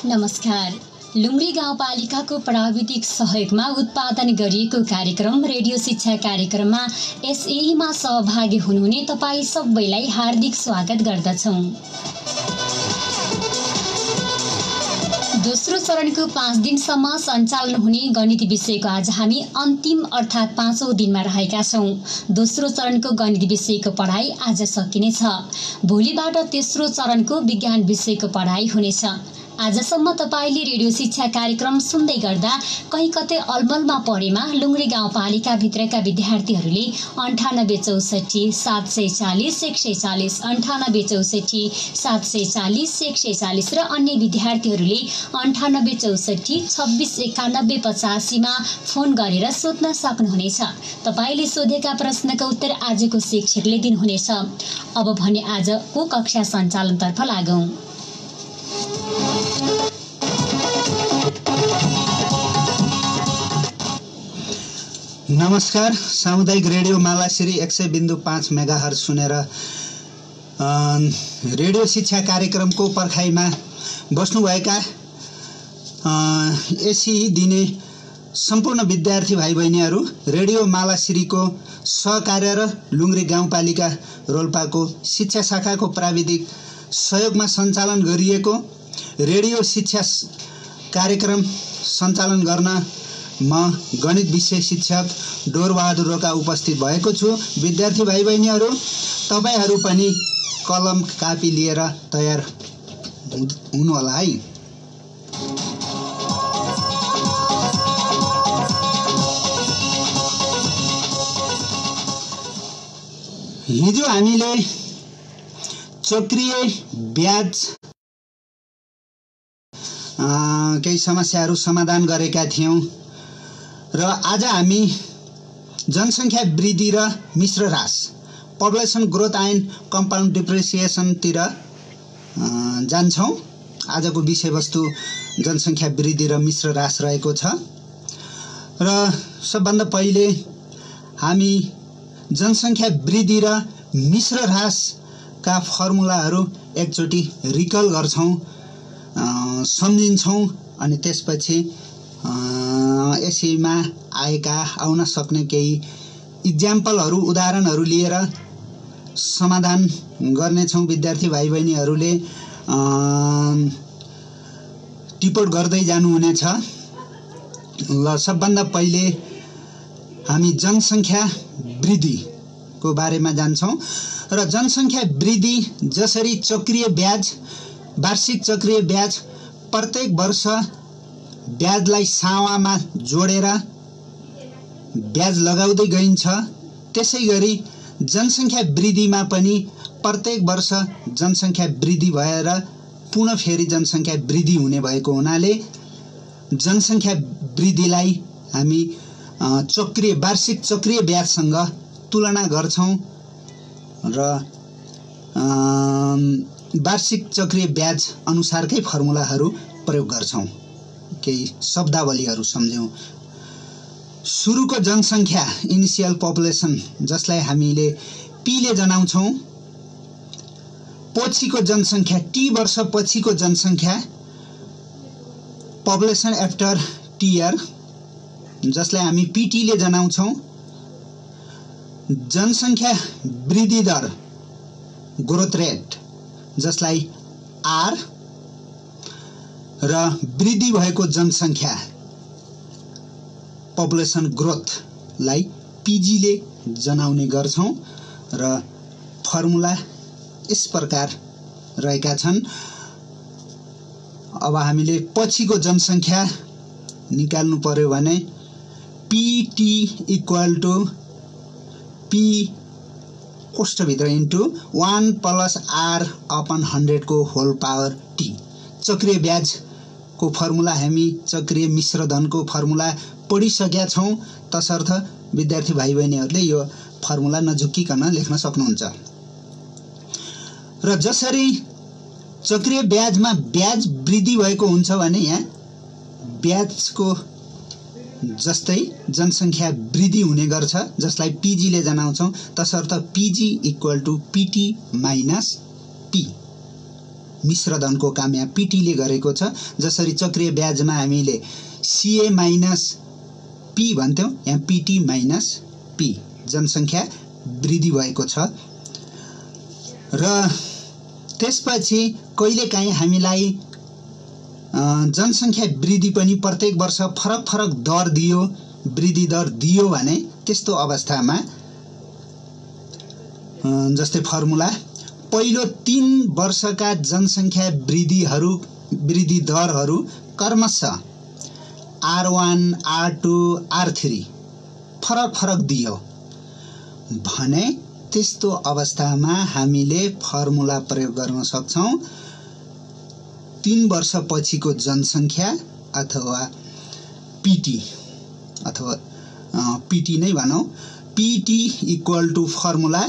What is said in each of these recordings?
नमस्कार। लुम्री गाउँपालिकाको प्राविधिक सहयोगमा उत्पादन गरिएको कार्यक्रम रेडियो शिक्षा कार्यक्रममा एसएमा सहभागी हुनुहुने तपाईँ सबैलाई हार्दिक स्वागत गर्दछौं। दोस्रो चरणको 5 दिनसम्म सञ्चालन हुने गणित विषयको आज हामी अन्तिम अर्थात् 5औं दिनमा रहेका छौं। दोस्रो चरणको गणित विषयको पढाइ आज सकिनेछ। भोलिबाट तेस्रो चरणको विज्ञान विषयको पढाइ हुनेछ। आजसम्म तपाईले रेडियो शिक्षा कार्यक्रम सुन्दै गर्दा कहीँ कतै अलमलमा परेमा लुम्री गाउँपालिका भित्रका विद्यार्थीहरूले 9864 740 140 9864 740 140 र अन्य विद्यार्थीहरूले 9864 26 91 85 मा फोन गरेर सोध्न सक्नुहुनेछ। तपाईले सोधेका प्रश्नको उत्तर आजको शिक्षकले दिनुहुनेछ। अब भने आजको कक्षा सञ्चालनतर्फ लागौं। नमस्कार। सामुदायिक रेडियो मालाश्री 100.5 मेगाहर्ज सुनेर रेडियो शिक्षा कार्यक्रमको पर्खाइमा बस्नुभएका एसी दिने सम्पूर्ण विद्यार्थी भाइ बहिनीहरू, रेडियो मालाश्रीको सहकार्य र लुम्री गाउँपालिका रोल्पाको शिक्षा शाखाको प्राविधिक सहयोगमा सञ्चालन गरिएको रेडियो शिक्षा कार्यक्रम सञ्चालन गर्न म गणित विषय शिक्षक डोरबहादुर रोका उपस्थित भएको छु। विद्यार्थी भाइ बहिनीहरू, तपाईहरू पनि कलम कापी लिएर तयार हुनु होला है। हिजो हामीले चक्रीय ब्याज केही समस्याहरू समाधान गरेका थियौं र आज हामी जनसङ्ख्या वृद्धि र मिश्र ह्रास population growth and compound depreciation तिर जान्छौं। आजको विषयवस्तु जनसङ्ख्या वृद्धि र मिश्र ह्रास रहेको छ र सबभन्दा पहिले हामी जनसङ्ख्या वृद्धि र मिश्र ह्रासका फर्मुलाहरू एकचोटि रिकल गर्छौं, सम्झिन्छौं अनि त्यसपछि यसैमा आउन सक्ने केही इक्जाम्पलहरू उदाहरणहरू लिएर समाधान गर्नेछौं। विद्यार्थी भाइ बहिनीहरूले टिप्पणी गर्दै जानुहुनेछ। ल, सबभन्दा पहिले हामी जनसङ्ख्या वृद्धिको बारेमा जान्छौं र जनसङ्ख्या वृद्धि जसरी चक्रीय ब्याज, वार्षिक चक्रीय ब्याज प्रत्येक वर्ष ब्याजलाई सावामा जोडेर ब्याज लगाउँदै गइन्छ, त्यसैगरी जनसङ्ख्या वृद्धिमा पनि प्रत्येक वर्ष जनसङ्ख्या वृद्धि भएर पुनः फेरि जनसङ्ख्या वृद्धि हुने भएको हुनाले जनसङ्ख्या वृद्धिलाई हामी वार्षिक चक्रीय ब्याजसँग तुलना गर्छौं र वार्षिक चक्रीय ब्याज अनुसारकै फर्मुलाहरू प्रयोग गर्छौं। केही शब्दावलीहरू सम्झौं। सुरुको जनसङ्ख्या इनिसियल पपुलेसन जसलाई हामीले पी ले जनाउँछौं, पछिको जनसङ्ख्या टी वर्ष पछिको जनसङ्ख्या पपुलेसन आफ्टर टी इयर जसलाई हामी पीटी ले जनाउँछौं, जनसङ्ख्या वृद्धि दर ग्रोथ रेट जसलाई आर र वृद्धि भएको जनसङ्ख्या पपुलेसन ग्रोथलाई पीजी ले जनाउने गर्छौं र फर्मुला यस प्रकार रहेका छन्। अब हामीले पछिको जनसङ्ख्या निकाल्नु पर्यो भने पीटी इक्वल टु पी कोष्ठभित्र इन्टु 1 + r/100 को होल पावर टी। चक्रीय ब्याजको फर्मुला हामी चक्रीय मिश्रधनको फर्मुला पढिसकेका छौं, तसर्थ विद्यार्थी भाइ बहिनीहरूले यो फर्मुला नझुक्किकन लेख्न सक्नुहुन्छ। र जसरी चक्रीय ब्याजमा ब्याज वृद्धि भएको हुन्छ भने यहाँ ब्याजको जस्तै जनसङ्ख्या वृद्धि हुने गर्छ जसलाई पीजी ले जनाउँछौं, तसर्थ PG equal to PT minus P. मिश्रधनको काम यहाँ पिटीले गरेको छ। जसरी चक्रिय ब्याजमा हामीले CA माइनस P भन्थ्यौं, यहाँ PT माइनस P जनसङ्ख्या वृद्धि भएको छ। र त्यसपछि कहिलेकाहीँ हामीलाई जनसङ्ख्या वृद्धि पनि प्रत्येक वर्ष फरक फरक दर दियो, वृद्धि दर दियो भने त्यस्तो अवस्थामा जस्तै फर्मुला पहिलो 3 वर्षका जनसङ्ख्या वृद्धि दरहरू क्रमशः R1, R2, R3 फरक फरक दियो भने त्यस्तो अवस्थामा हामीले फर्मुला प्रयोग गर्न सक्छौं। 3 वर्षपछिको जनसङ्ख्या अथवा PT अथवा PT नै भनौं, PT equal to formula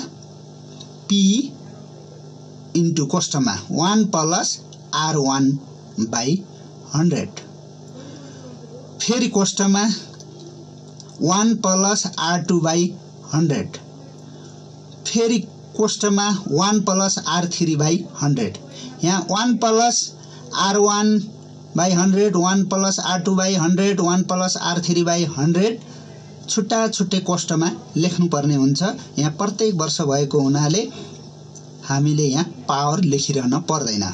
P into कोष्ठमा 1 प्लस R1 बाई 100, फेरि कोष्ठमा 1 प्लस R2 बाई 100, फेरि कोष्ठमा 1 प्लस R3 बाई 100। यहाँ 1 plus R1 by 100, 1 plus R2 by 100, 1 plus R3 by 100 छुट्टा छुट्टै कोष्ठमा लेख्नुपर्ने हुन्छ। यहाँ प्रत्येक वर्ष भएको हुनाले हामीले यहाँ पावर लेखिरहन पर्दैन।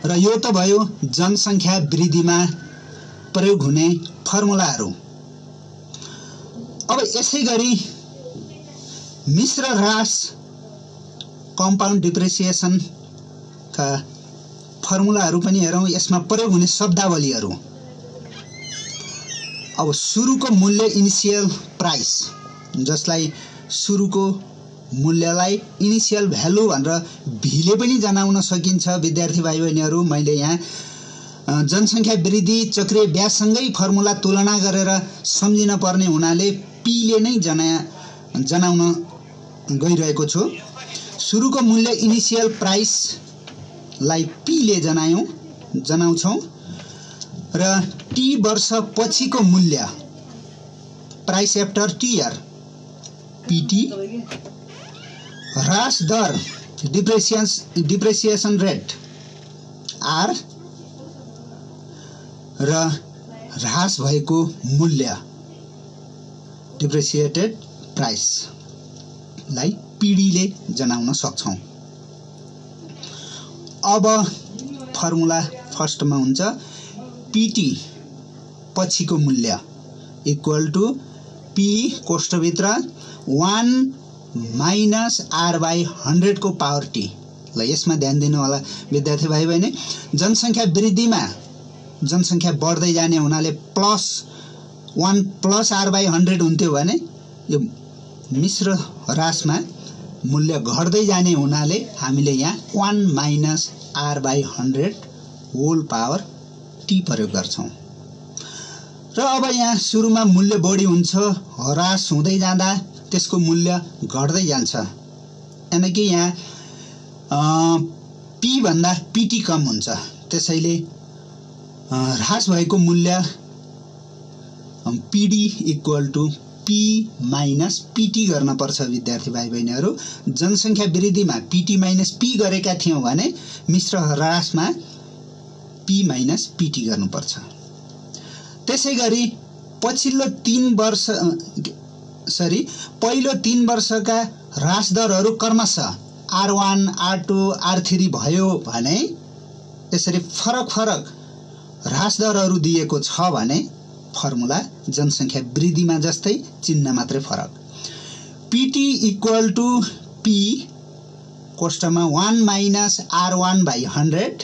र यो त भयो जनसङ्ख्या वृद्धिमा प्रयोग हुने फर्मुलाहरू। अब यसै गरी मिश्र ह्रास कम्पाउन्ड डिप्रिसिएसन का फर्मुलाहरू पनि हेरौं। यसमा प्रयोग हुने शब्दावलीहरू। अब सुरुको मूल्य इनिशियल प्राइस, जसलाई सुरुको मूल्यलाई इनिशियल भ्यालु भनेर भीले पनि जनाउन सकिन्छ। विद्यार्थी भाइ बहिनीहरू, मैले यहाँ जनसङ्ख्या वृद्धि चक्रिय ब्याजसँगै फर्मुला तुलना गरेर सम्झिन पर्ने हुनाले पीले नै जनाउन गइरहेको छु। सुरुको मूल्य इनिशियल प्राइसलाई पीले जनाउँछौं र टी वर्ष पछिको मूल्य price after T year PT, ह्रास दर डिप्रिसिएसन रेट आर र ह्रास भएको मूल्य डिप्रिसिएटेड प्राइसलाई पीडीले जनाउन सक्छौं। अब फर्मुला फर्स्टमा हुन्छ पीटी पछिको मूल्य इक्वल टु पी कोष्ठभित्र 1 माइनस आर बाई 100 को पावर टी। ल यसमा ध्यान दिनु होला विद्यार्थी भाइ बहिनी। जनसङ्ख्या वृद्धिमा जनसङ्ख्या बढ्दै जाने हुनाले प्लस 1 प्लस आर बाई 100 हुन्थ्यो भने यो मिश्र ह्रासमा मूल्य घट्दै जाने हुनाले हामीले यहाँ 1 minus R by 100 whole power T प्रयोग गर्छौं। र अब यहाँ सुरुमा मूल्य बढी हुन्छ, ह्रास हुँदै जाँदा त्यसको मूल्य घट्दै जान्छ। यानी कि यहाँ पी भन्दा पीटी कम हुन्छ। त्यसैले ह्रास भएको मूल्य PD equal to P minus PT गर्न पर्छ। विद्यार्थी भाइ बहिनीहरू, जनसङ्ख्या वृद्धिमा पीटी माइनस पी गरेका थियौं भने मिश्र ह्रासमा पी माइनस पीटी गर्नुपर्छ। त्यसैगरी पहिलो 3 वर्षका ह्रास दरहरू क्रमशः R1, R2, R3 भयो भने यसरी फरक फरक ह्रास दरहरू दिएको छ भने फर्मुला जनसङ्ख्या वृद्धिमा जस्तै चिन्ह मात्रै फरक। पीटी इक्वल टु पी कोष्ठमा 1 माइनस R1 बाई 100,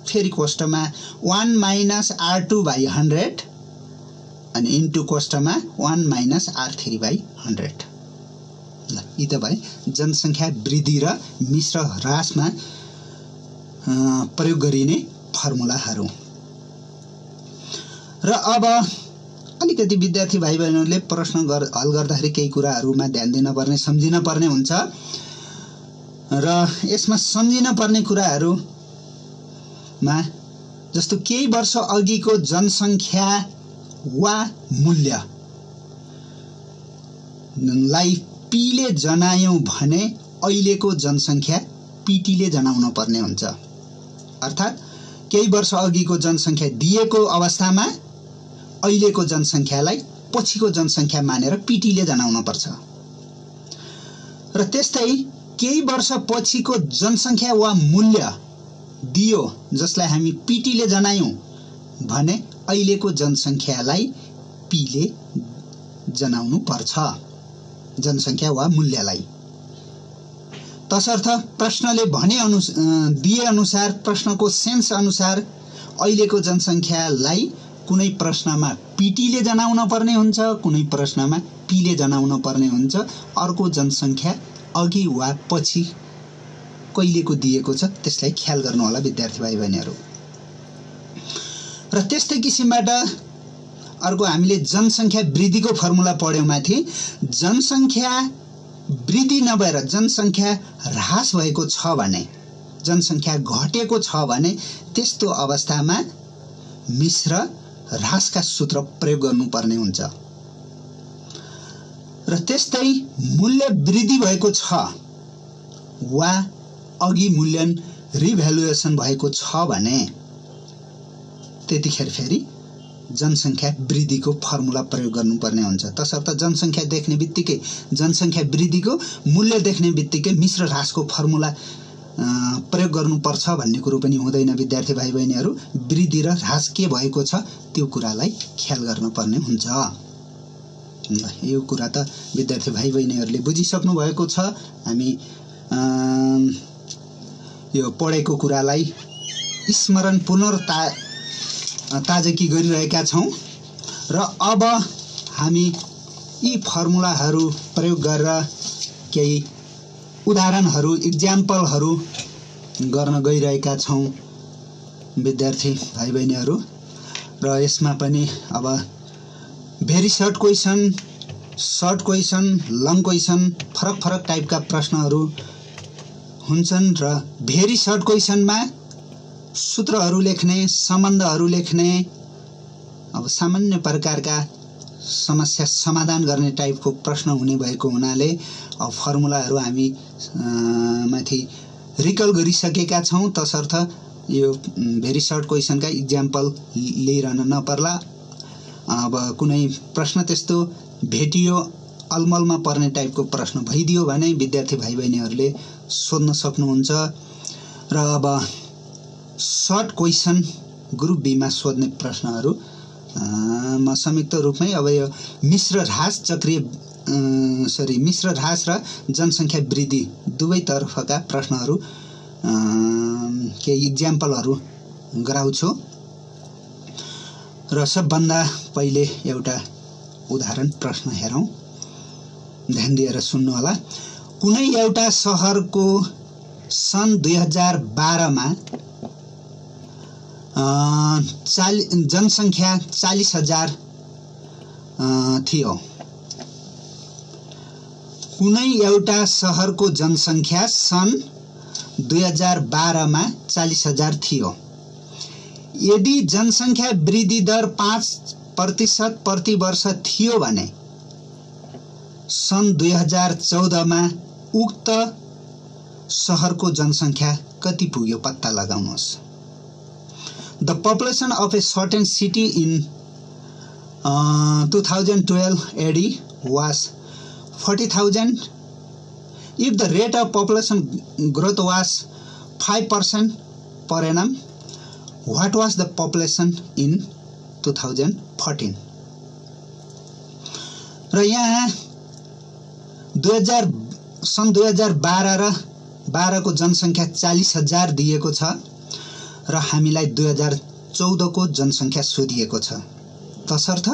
फेरि कोष्ठमा 1 माइनस R2 बाई 100 अनि इन्टु कोष्ठमा 1 माइनस R3 बाई 100। ल यी त भए जनसङ्ख्या वृद्धि र मिश्र ह्रासमा प्रयोग गरिने फर्मुलाहरू। र अब अलिकति विद्यार्थी भाइ बहिनीहरूले प्रश्न हल गर्दाखेरि केही कुराहरूमा ध्यान दिन पर्ने, सम्झिन पर्ने हुन्छ। र यसमा सम्झिन पर्ने कुराहरूमा जस्तो केही वर्ष अघिको जनसङ्ख्या वा मूल्यलाई पीले जनायौं भने अहिलेको जनसङ्ख्या पिटीले जनाउन पर्ने हुन्छ। अर्थात् केही वर्ष अघिको जनसङ्ख्या दिएको अवस्थामा अहिलेको जनसङ्ख्यालाई पछिको जनसङ्ख्या मानेर पिटीले जनाउन पर्छ। र त्यस्तै केही वर्ष पछिको जनसङ्ख्या वा मूल्य दियो जसलाई हामी पिटीले जनायौं भने अहिलेको जनसङ्ख्यालाई पीले जनाउनु पर्छ, जनसङ्ख्या वा मूल्यलाई। तसर्थ प्रश्नले दिए अनुसार प्रश्नको सेन्स अनुसार अहिलेको जनसङ्ख्यालाई कुनै प्रश्नमा पिटीले जनाउन पर्ने हुन्छ, कुनै प्रश्नमा पीले जनाउन पर्ने हुन्छ। अर्को जनसङ्ख्या अघि वा पछि कहिलेको दिएको छ त्यसलाई ख्याल गर्नु होला विद्यार्थी भाइ बहिनीहरू। र त्यस्तै किसिमबाट अर्को हामीले जनसङ्ख्या वृद्धिको फर्मुला पढ्यौं माथि। जनसङ्ख्या वृद्धि नभएर जनसङ्ख्या ह्रास भएको छ भने, जनसङ्ख्या घटेको छ भने त्यस्तो अवस्थामा मिश्र ह्रासका सूत्र प्रयोग गर्नुपर्ने हुन्छ। र त्यस्तै मूल्य वृद्धि भएको छ वा अघि मूल्य रिभ्यालुएसन भएको छ भने त्यतिखेर फेरि जनसङ्ख्या वृद्धिको फर्मुला प्रयोग गर्नुपर्ने हुन्छ। तसर्थ जनसङ्ख्या देख्ने बित्तिकै, जनसङ्ख्या वृद्धिको मूल्य देख्ने बित्तिकै मिश्र ह्रासको फर्मुला प्रयोग गर्नुपर्छ भन्ने कुरो पनि हुँदैन विद्यार्थी भाइ बहिनीहरू। वृद्धि र ह्रास के भएको छ त्यो कुरालाई ख्याल गर्नुपर्ने हुन्छ। यो कुरा त विद्यार्थी भाइ बहिनीहरूले बुझिसक्नु भएको छ। हामी यो पढेको कुरालाई स्मरण ताजगी गरिरहेका छौं र अब हामी यी फर्मुलाहरू प्रयोग गरेर केही उदाहरणहरू, इक्जाम्पलहरू गर्न गइरहेका छौं विद्यार्थी भाइ बहिनीहरू। र यसमा पनि अब very short question, short question, long question, फरक फरक टाइपका प्रश्नहरू हुन्छन्। र भेरी सर्ट क्वेसनमा सूत्रहरू लेख्ने, सम्बन्धहरू लेख्ने, अब सामान्य प्रकारका समस्या समाधान गर्ने टाइपको प्रश्न हुने भएको हुनाले अब फर्मुलाहरू हामी माथि रिकल गरिसकेका छौं। तसर्थ यो भेरी सर्ट क्वेसनका इक्जाम्पल लिइरहन नपर्ला। अब कुनै प्रश्न त्यस्तो भेटियो, अलमलमा पर्ने टाइपको प्रश्न भइदियो भने विद्यार्थी भाइ बहिनीहरूले सोध्न सक्नुहुन्छ। र अब सर्ट क्वेसन ग्रुप बीमा सोध्ने प्रश्नहरू म संयुक्त रूपमै अब यो मिश्र ह्रास मिश्र ह्रास र जनसङ्ख्या वृद्धि दुवैतर्फका प्रश्नहरू केही इक्जाम्पलहरू गराउँछु। र सबभन्दा पहिले एउटा उदाहरण प्रश्न हेरौं, ध्यान दिएर सुन्नु होला। कुनै एउटा शहरको सन् 2012 मा जनसङ्ख्या 40,000 थियो। कुनै एउटा शहरको जनसङ्ख्या सन् 2012 मा 40,000 थियो। यदि जनसङ्ख्या वृद्धि दर 5% प्रति वर्ष थियो भने सन् 2014 मा उक्त शहरको जनसङ्ख्या कति पुग्यो पत्ता लगाउनुहोस्। The population of a certain city in 2012 AD was 40,000. If the rate of population growth was 5% per annum, what was the population in 2014? र यहाँ सन् 2012 र 12 को जनसङ्ख्या 40,000 दिएको छ र हामीलाई 2014 को जनसङ्ख्या सोधिएको छ। तसर्थ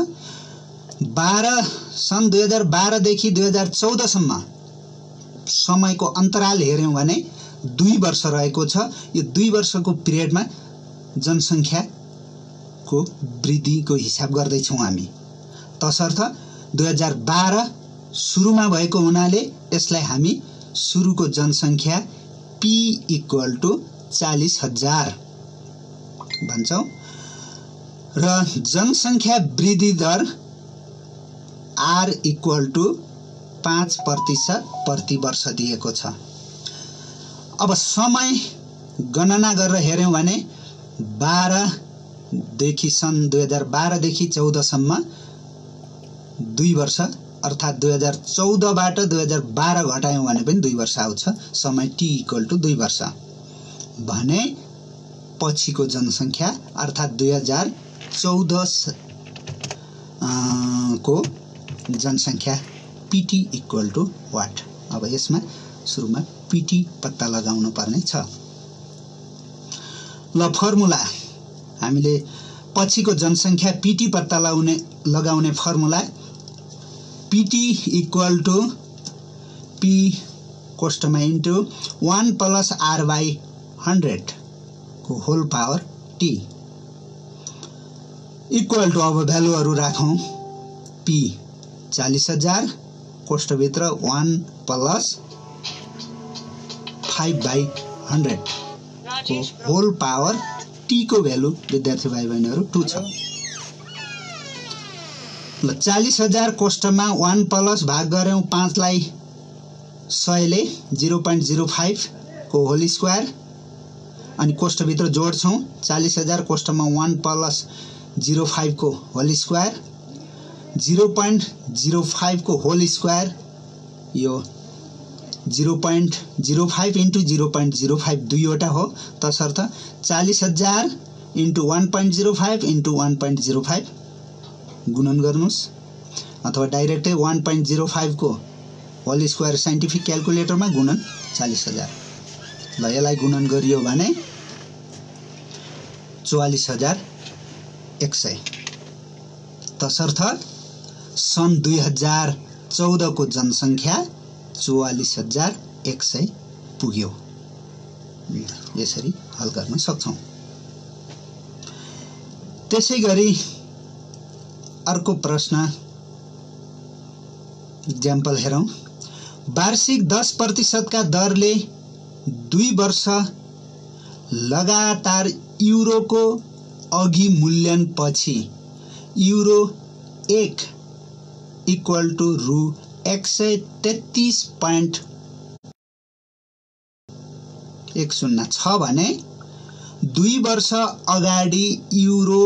सन् 2012 देखि 2014 सम्म समयको अन्तराल हेर्यौं भने 2 वर्ष रहेको छ। यो 2 वर्षको पिरियडमा जनसङ्ख्याको वृद्धिको हिसाब गर्दैछौं हामी। तसर्थ 2012 सुरुमा भएको हुनाले यसलाई हामी सुरुको जनसङ्ख्या P = 40,000 भन्छौं र जनसङ्ख्या वृद्धि दर R = 5% प्रति वर्ष दिएको छ। अब समय गणना गरेर हेर्यौं भने 12 देखि सन् 2012 देखि 14 सम्म 2 वर्ष अर्थात् 2014 बाट 2012 घटायौं भने पनि 2 वर्ष आउँछ। समय t = 2 वर्ष भने पछिको जनसंख्या अर्थात् 2014 को जनसंख्या pt = what? अब यसमा सुरुमा pt पत्ता लगाउनु पर्ने छ। ल फर्मुला हामीले पछिको जनसंख्या pt पत्ता लगाउने फर्मुला pt = p कोष्ठमा इन्टु 1 + r/100 को whole power t equal to अब भ्यालुहरु राखौं p 40,000 कोष्ठभित्र 1 + 5/100 को होल पावर t को भ्यालु विद्यार्थी भाइ बहिनीहरु 2 छ। ल 40,000 कोष्ठमा 1 प्लस भाग गर्यौं 5 लाई 100 ले 0.05 को होल स्क्वायर अनि कोष्ठभित्र जोड्छौं 40,000 कोष्ठमा 1 + 0.5 को होल स्क्वायर 0.05 को होल स्क्वायर यो 0.05 इन्टु 0.05 दुईवटा हो तसर्थ 40,000 इन्टु 1.05 इन्टु 1.05 गुणन गर्नुस् अथवा डाइरेक्टै 1.05 को होल स्क्वायर साइन्टिफिक क्याल्कुलेटरमा गुणन 40,000 ल यसलाई गुणन गरियो भने 44,100 तसर्थ सन् 2014 को जनसंख्या 44,100 पुग्यो। यसरी हल गर्न सक्छौं। त्यसैगरी अर्को प्रश्न एक्जाम्पल हेरौं। वार्षिक 10% का दरले 2 वर्ष लगातार युरोको अघि मूल्याङ्कन पछि युरो 1 इक्वल टु रु 133.10 छ भने 2 वर्ष अगाडि युरो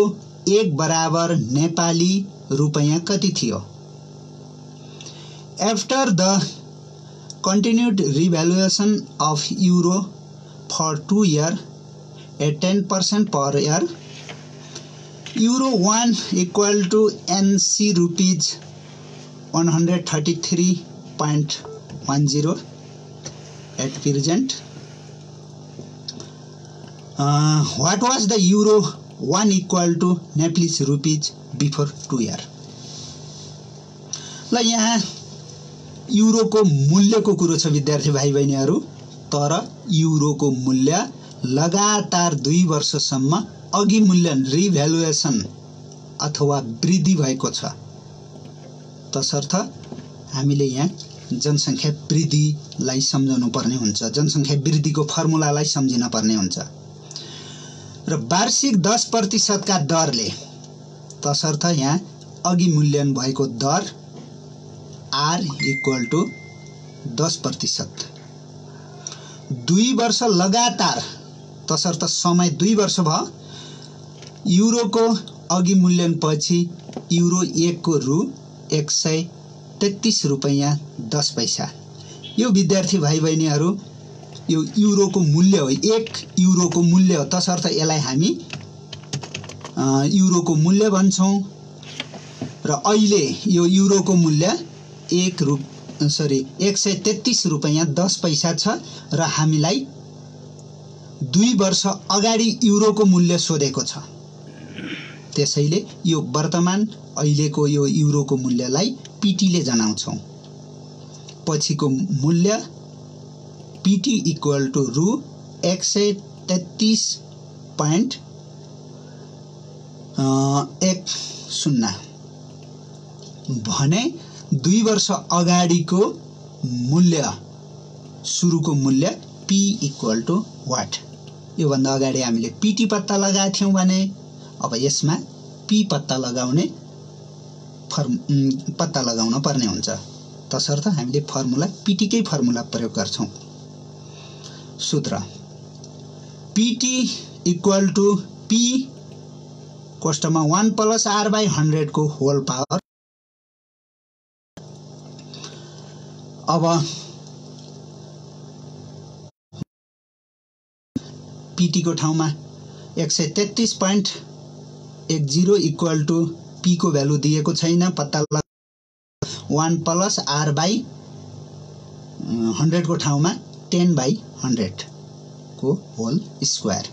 1 बराबर नेपाली रुपैयाँ कति थियो? After the continued revaluation of euro for 2 years at 10% per year, euro 1 equal to NC rupees 133.10 at present. What was the euro 1 equal to Nepalese rupees before 2 years? ल यहाँ युरोको मूल्यको कुरो छ विद्यार्थी भाइ बहिनीहरु तर युरोको मूल्य लगातार 2 वर्षसम्म अघि मूल्याङ्कन रिभ्यालुएसन अथवा वृद्धि भएको छ तसर्थ हामीले यहाँ जनसंख्या वृद्धिलाई सम्झनु पर्ने हुन्छ। जनसंख्या वृद्धिको फर्मुलालाई सम्झिन पर्ने हुन्छ र वार्षिक 10% का दरले तसर्थ यहाँ अघि मूल्याङ्कन भएको दर R इक्वल टु 10%। 2 वर्ष लगातार तसर्थ समय 2 वर्ष भयो युरोको अघि मूल्याङ्कन पछि युरो 1 को रु 133 रुपैयाँ 10 पैसा। यो विद्यार्थी भाइ बहिनीहरु यो युरोको मूल्य हो 1 युरोको मूल्य हो तसर्थ यसलाई हामी युरोको मूल्य भन्छौं र अहिले यो युरोको मूल्य 133 रुपैयाँ 10 पैसा छ र हामीलाई 2 वर्ष अगाडि युरोको मूल्य सोधेको छ। त्यसैले यो वर्तमान अहिलेको यो युरोको मूल्यलाई पीटी ले जनाउँछौं। पछिको मूल्य पीटी इक्वल टु रु 133.10 भने 2 वर्ष अगाडिको मूल्य सुरुको मूल्य p इक्वल टु वाट। यो भन्दा अगाडि हामीले पीटी पत्ता लगाएथ्यौं भने अब यसमा p पत्ता लगाउन पर्ने हुन्छ तसर्थ हामीले फर्मुला पीटी कै फर्मुला प्रयोग गर्छौं। सूत्र PT इक्वल टु P कोष्टकमा 1 प्लस R बाई 100 को होल पावर। अब PT को ठाउँमा 133.10 इक्वल टु P को भ्यालु दिएको छैन, पत्ता लगा 1 प्लस R बाई 100 को ठाउँमा 10 बाई 100 को whole square.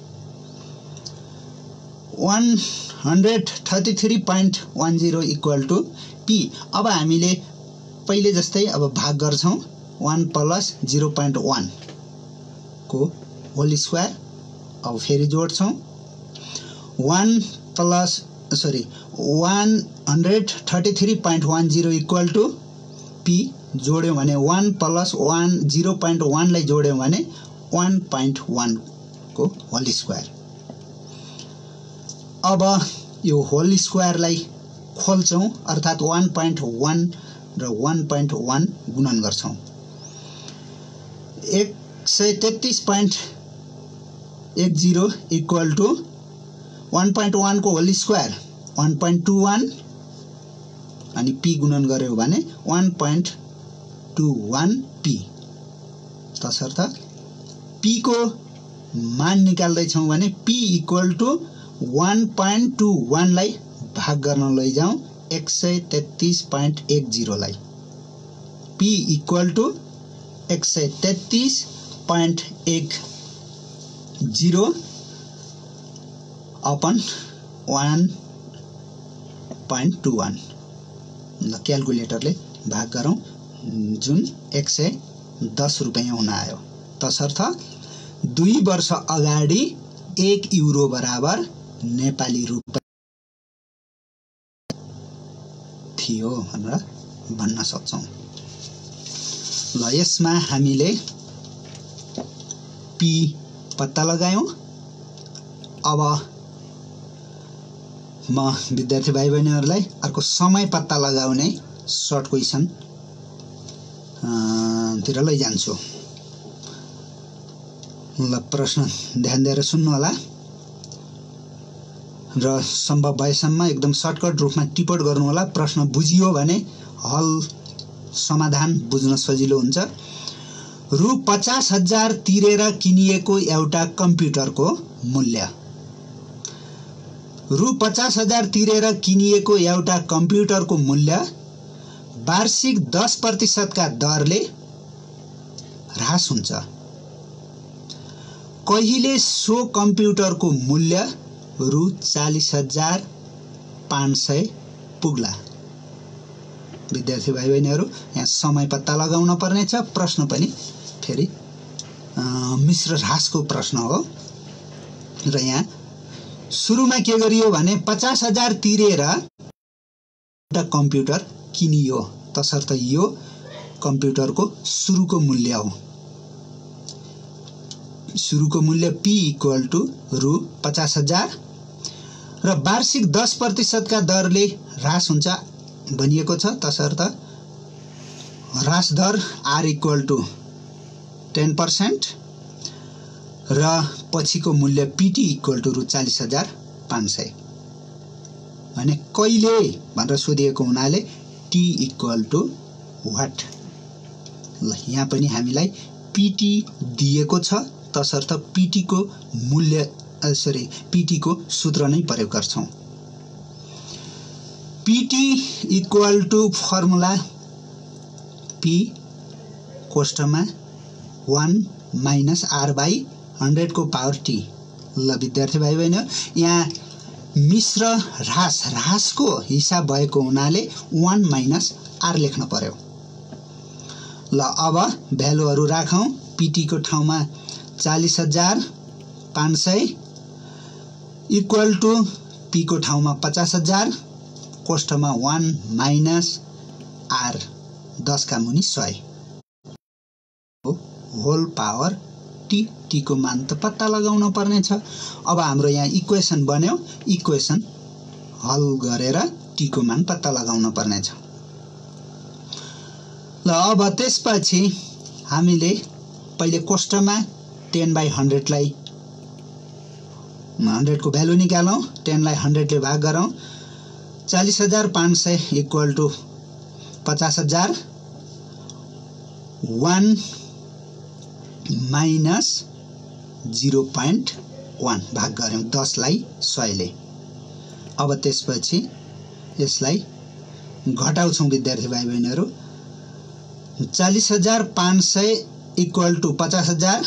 133.10 equal to P। अब हामीले पहिले जस्तै अब भाग गर्छौं 1 प्लस 0.1 को होल स्क्वायर। अब फेरि जोड्छौं 133.10 इक्वल टु P जोड्यौं भने 1 प्लस 0.1 लाई जोड्यौं भने 1.1 को होल स्क्वायर। अब यो होल स्क्वायरलाई खोल्छौं अर्थात 1.1 र 1.1 गुणन गर्छौं। 133.10 इक्वल टु 1.1 को होल स्क्वायर 1.21 अनि P गुणन गर्यो भने 1.21 P। तसर्थ P को मान निकाल्दै छौं भने P इक्वल टु 1.21 लाई भाग गर्न लैजाउँ 133.10 लाई। P equal to 133.10 upon 1.21। ल क्याल्कुलेटरले भाग गरौँ जुन 110 रुपैयाँ हुन आयो। तसर्थ 2 वर्ष अगाडि 1 युरो बराबर नेपाली रुपैयाँ थियो भनेर भन्न सक्छौं। ल यसमा हामीले P पत्ता लगायौं। अब म विद्यार्थी भाइ बहिनीहरुलाई अर्को समय पत्ता लगाउने सर्ट क्वेशन तिर लैजान्छु। ल प्रश्न ध्यान दिएर सुन्नु होला र सम्भव भएसम्म एकदम सर्टकट रूपमा टिप्पण गर्नु होला। प्रश्न बुझियो भने हल समाधान बुझ्न सजिलो हुन्छ। रु 50,000 तिरेर किनिएको एउटा कम्प्युटरको मूल्य। रु 50,000 तिरेर किनिएको एउटा कम्प्युटरको मूल्य वार्षिक 10% का दरले ह्रास हुन्छ। कहिले सो कम्प्युटरको मूल्य रु 40,500 पुग्ला। विद्यार्थी भाइ बहिनीहरु यहाँ समय पत्ता लगाउन पर्ने छ। प्रश्न पनि फेरि मिश्र ह्रासको प्रश्न हो र यहाँ सुरुमा के गरियो भने 50,000 तिरेर एउटा कम्प्युटर किनियो। तसर्थ यो कम्प्युटरको सुरुको मूल्य हो। सुरुको मूल्य P इक्वल टु रु 50,000 र वार्षिक 10% का दरले ह्रास हुन्छ भनिएको छ। तसर्थ ह्रास दर R इक्वल टु 10% र पछिको मूल्य PT इक्वल टु रु 40,500 भने कहिले भनेर सोधिएको हुनाले T इक्वल टु व्हाट। ल यहाँ पनि हामीलाई PT दिएको छ। तसर्थ PT को मूल्य PT को सूत्र नै प्रयोग गर्छौं। PT equal to formula P कोष्टकमा 1 माइनस R बाई 100 को पावर T। ल विद्यार्थी भाइ बहिनी यहाँ मिश्र ह्रासको हिसाब भएको हुनाले 1 माइनस R लेख्न पर्यो। ल अब भ्यालुहरु राखौं। PT को ठाउँमा 40,500 इक्वल टु P को ठाउँमा 50,000 कोष्टकमा 1 माइनस R 10 का मुनि 100 होल पावर T। T को मान त पत्ता लगाउन पर्ने छ। अब हाम्रो यहाँ इक्वेसन बन्यो। इक्वेसन हल गरेर T को मान पत्ता लगाउन पर्ने छ। ल अब त्यसपछि हामीले पहिले कोष्टकमा 10/100 लाई 100 को भ्यालु निकालौं, 10 लाई 100 ले भाग गरौं, 40,500 इक्वल टु 50,000, 1 माइनस 0.1 भाग गऱ्यौं 10 लाई 100 ले। अब त्यसपछि यसलाई घटाउँछौं विद्यार्थी भाइ बहिनीहरु। 40,500 इक्वल टु 50,000,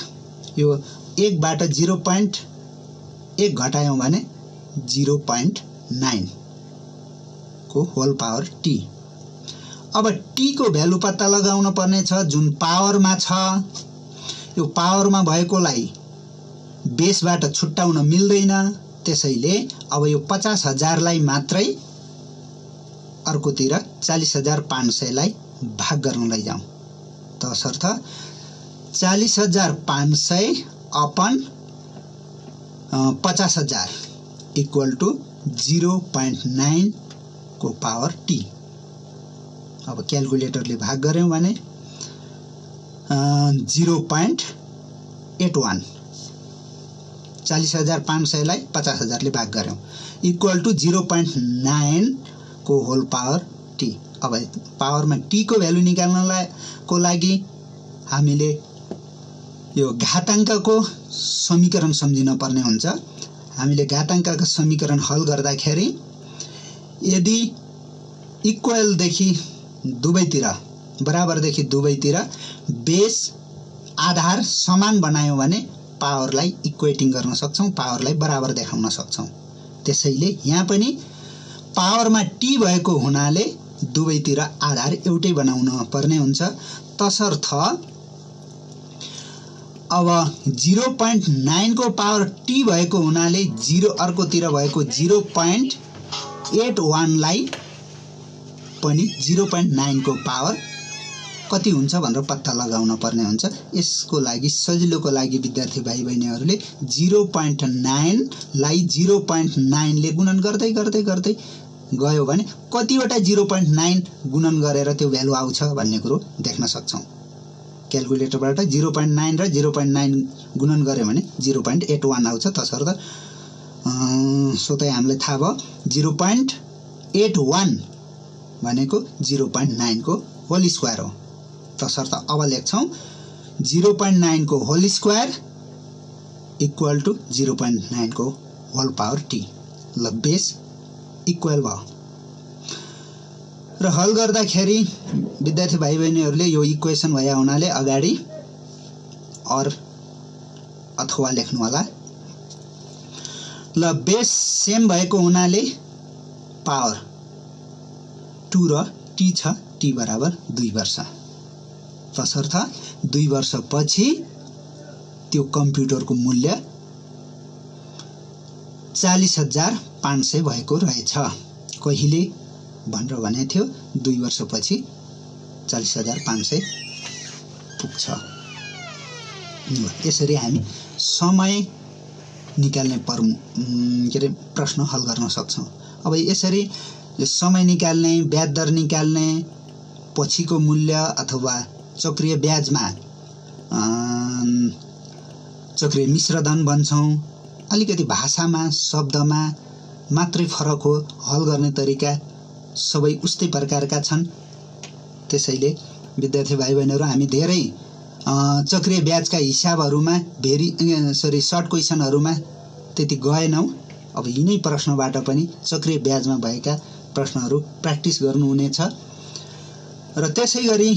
यो 1 बाट 0.1 घटायौं भने 0.9 को होल पावर t। अब t को भ्यालु पत्ता लगाउन पर्ने छ जुन पावरमा छ। यो पावरमा भएकोलाई बेसबाट छुट्टाउन मिल्दैन, त्यसैले अब यो 50,000 लाई मात्रै अर्कोतिर 40,500 लाई भाग गर्न लैजाउँ। तसर्थ 40,500 अपन 50,000 इक्वल टु 0.9 को पावर t। अब क्याल्कुलेटरले भाग गर्यौं भने 0.81, 40,500 लाई 50,000 ले भाग गर्यौं इक्वल टु 0.9 को होल पावर t। अब पावरमा t को भ्यालु निकाल्नको लागि हामीले यो घाताङ्कको समीकरण सम्झिन पर्ने हुन्छ। हामीले घाताङ्कको समीकरण हल गर्दाखेरि यदि इक्वल देखि दुवैतिर, बराबर देखि दुवैतिर बेस आधार समान बनायौं भने पावरलाई इक्वेटिङ गर्न सक्छौं, पावरलाई बराबर देखाउन सक्छौं। त्यसैले यहाँ पनि पावरमा t भएको हुनाले दुवैतिर आधार एउटै बनाउन पर्ने हुन्छ। तसर्थ अब 0.9 को पावर t भएको हुनाले 0 अर्कोतिर भएको 0.81 लाई पनि 0.9 को पावर कति हुन्छ भनेर पत्ता लगाउन पर्ने हुन्छ। यसको लागि सजिलोको लागि विद्यार्थी भाइ बहिनीहरूले 0.9 लाई 0.9 ले गुणन गर्दै गर्दै गर्दै गयो भने कतिवटा 0.9 गुणन गरेर त्यो भ्यालु आउँछ भन्ने कुरो देख्न सक्छौं। क्याल्कुलेटरबाट 0.9 र 0.9 गुणन गर्यो भने 0.81 आउँछ। तसर्थ सोतै हामीलाई थाहा भयो 0.81 भनेको 0.9 को होल स्क्वायर हो। तसर्थ अब लेख्छौं 0.9 को होल स्क्वायर इक्वल टु 0.9 को होल पावर t। ल बेस इक्वल भयो र हल गर्दाखेरि विद्यार्थी भाइ बहिनीहरूले यो इक्वेसन भए हुनाले अगाडि और अथवा लेख्नु होला। ल बेस सेम भएको हुनाले पावर 2 र t छ, t बराबर 2 वर्ष। तसर्थ 2 वर्षपछि त्यो कम्प्युटरको मूल्य 40,500 भएको रहेछ। कहिले भनेर भने थियो 2 वर्षपछि 40,500 पुग्छ। यसरी हामी समय निकाल्ने प्रश्न हल गर्न सक्छौं। अब यसरी समय निकाल्ने, ब्याज दर निकाल्ने, पछिको मूल्य अथवा चक्रीय ब्याजमा चक्रीय मिश्रधन भन्छौं। अलिकति भाषामा, शब्दमा मात्रै फरक हो, हल गर्ने तरिका सबै उस्तै प्रकारका छन्। त्यसैले विद्यार्थी भाइ बहिनीहरु हामी धेरै चक्रीय ब्याजका हिसाबहरुमा सर्ट क्वेशनहरुमा त्यति गएनौं। अब यिनै प्रश्नबाट पनि चक्रीय ब्याजमा भएका प्रश्नहरु प्र्याक्टिस गर्नु हुनेछ। र त्यसैगरी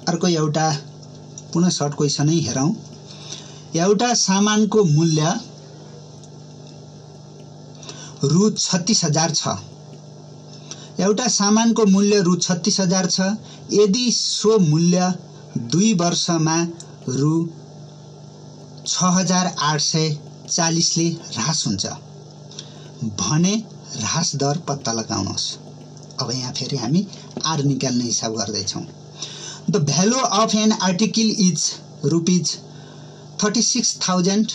अर्को एउटा पुनः सर्ट क्वेशनै हेरौं। एउटा सामानको मूल्य रु 36,000 छ। एउटा सामानको मूल्य रु 36,000 छ। यदि सो मूल्य 2 वर्षमा रु 6,840 ले ह्रास हुन्छ भने ह्रास दर पत्ता लगाउनुहोस्। अब यहाँ फेरि हामी आर निकाल्ने हिसाब गर्दै छौं। The value of an article is rupees 36,000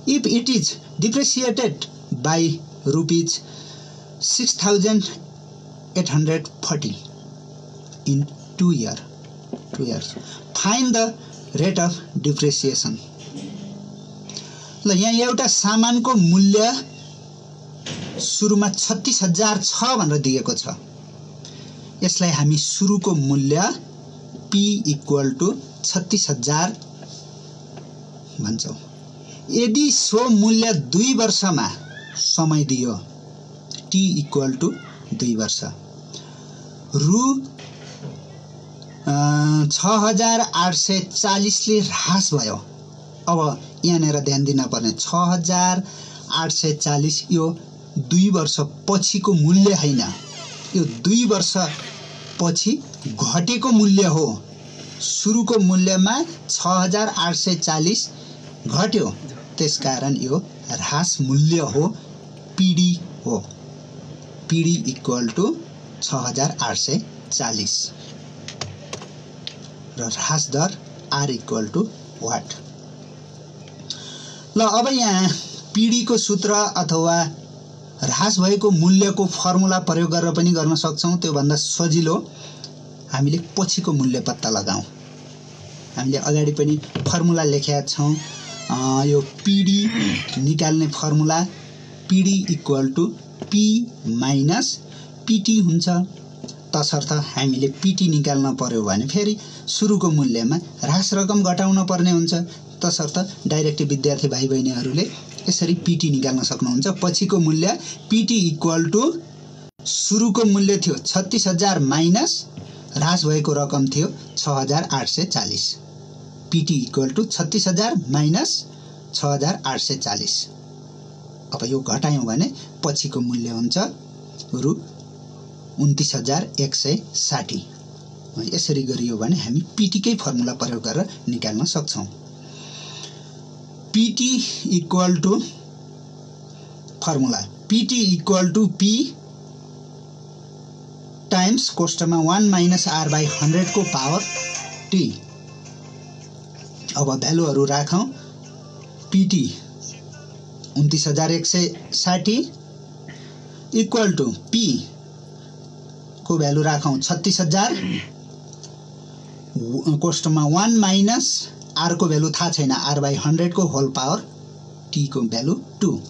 if it is depreciated by rupees 6,840 in 2 years. Find the rate of depreciation. ल यहाँ एउटा सामानको मूल्य सुरुमा 36,000 छ भनेर दिएको छ। यसलाई हामी सुरुको मूल्य P = 36,000 भन्छौँ। यदि सो मूल्य 2 वर्षमा समय दियो, T = 2 वर्ष, रु 6,840 ले ह्रास भयो। अब यहाँनिर ध्यान दिन पर्ने 6,840 यो 2 वर्ष पछिको मूल्य हैन, यो 2 वर्ष पछि घटेको मूल्य हो। सुरुको मूल्यमा 6,840 घट्यो, त्यसकारण यो ह्रास मूल्य हो, PD हो। PD = 6,840 र ह्रास दर R = वाट। ल अब यहाँ PD को सूत्र अथवा ह्रास भएको मूल्यको फर्मुला प्रयोग गरेर पनि गर्न सक्छौं। त्यो भन्दा सजिलो हामीले पछिको मूल्य पत्ता लगाऊ। हामीले अगाडि पनि फर्मुला लेखेका छौं। यो PD निकाल्ने फर्मुला PD = P - PT हुन्छ। तसर्थ हामीले PT निकाल्न पर्यो भने फेरि सुरुको मूल्यमा ह्रास रकम घटाउन पर्ने हुन्छ। तसर्थ डाइरेक्ट विद्यार्थी भाइ बहिनीहरूले यसरी PT निकाल्न सक्नुहुन्छ। पछिको मूल्य PT = सुरुको मूल्य थियो 36,000 माइनस ह्रास भएको रकम थियो 6,840। PT = 36,000 minus 6,840। अब यो घटायौं भने पछिको मूल्य हुन्छ रु 29,160। यसरी गरियो भने हामी PT कै फर्मुला प्रयोग गरेर निकाल्न सक्छौं। PT = formula PT = P times कोष्टकमा 1 - R/100 को पावर T। अब भ्यालुहरु राखौं। PT 29,160 = P को भ्यालु राखौं 36,000 कोष्टकमा 1 - R को भ्यालु थाहा छैन, R/100 को होल पावर T को भ्यालु 2।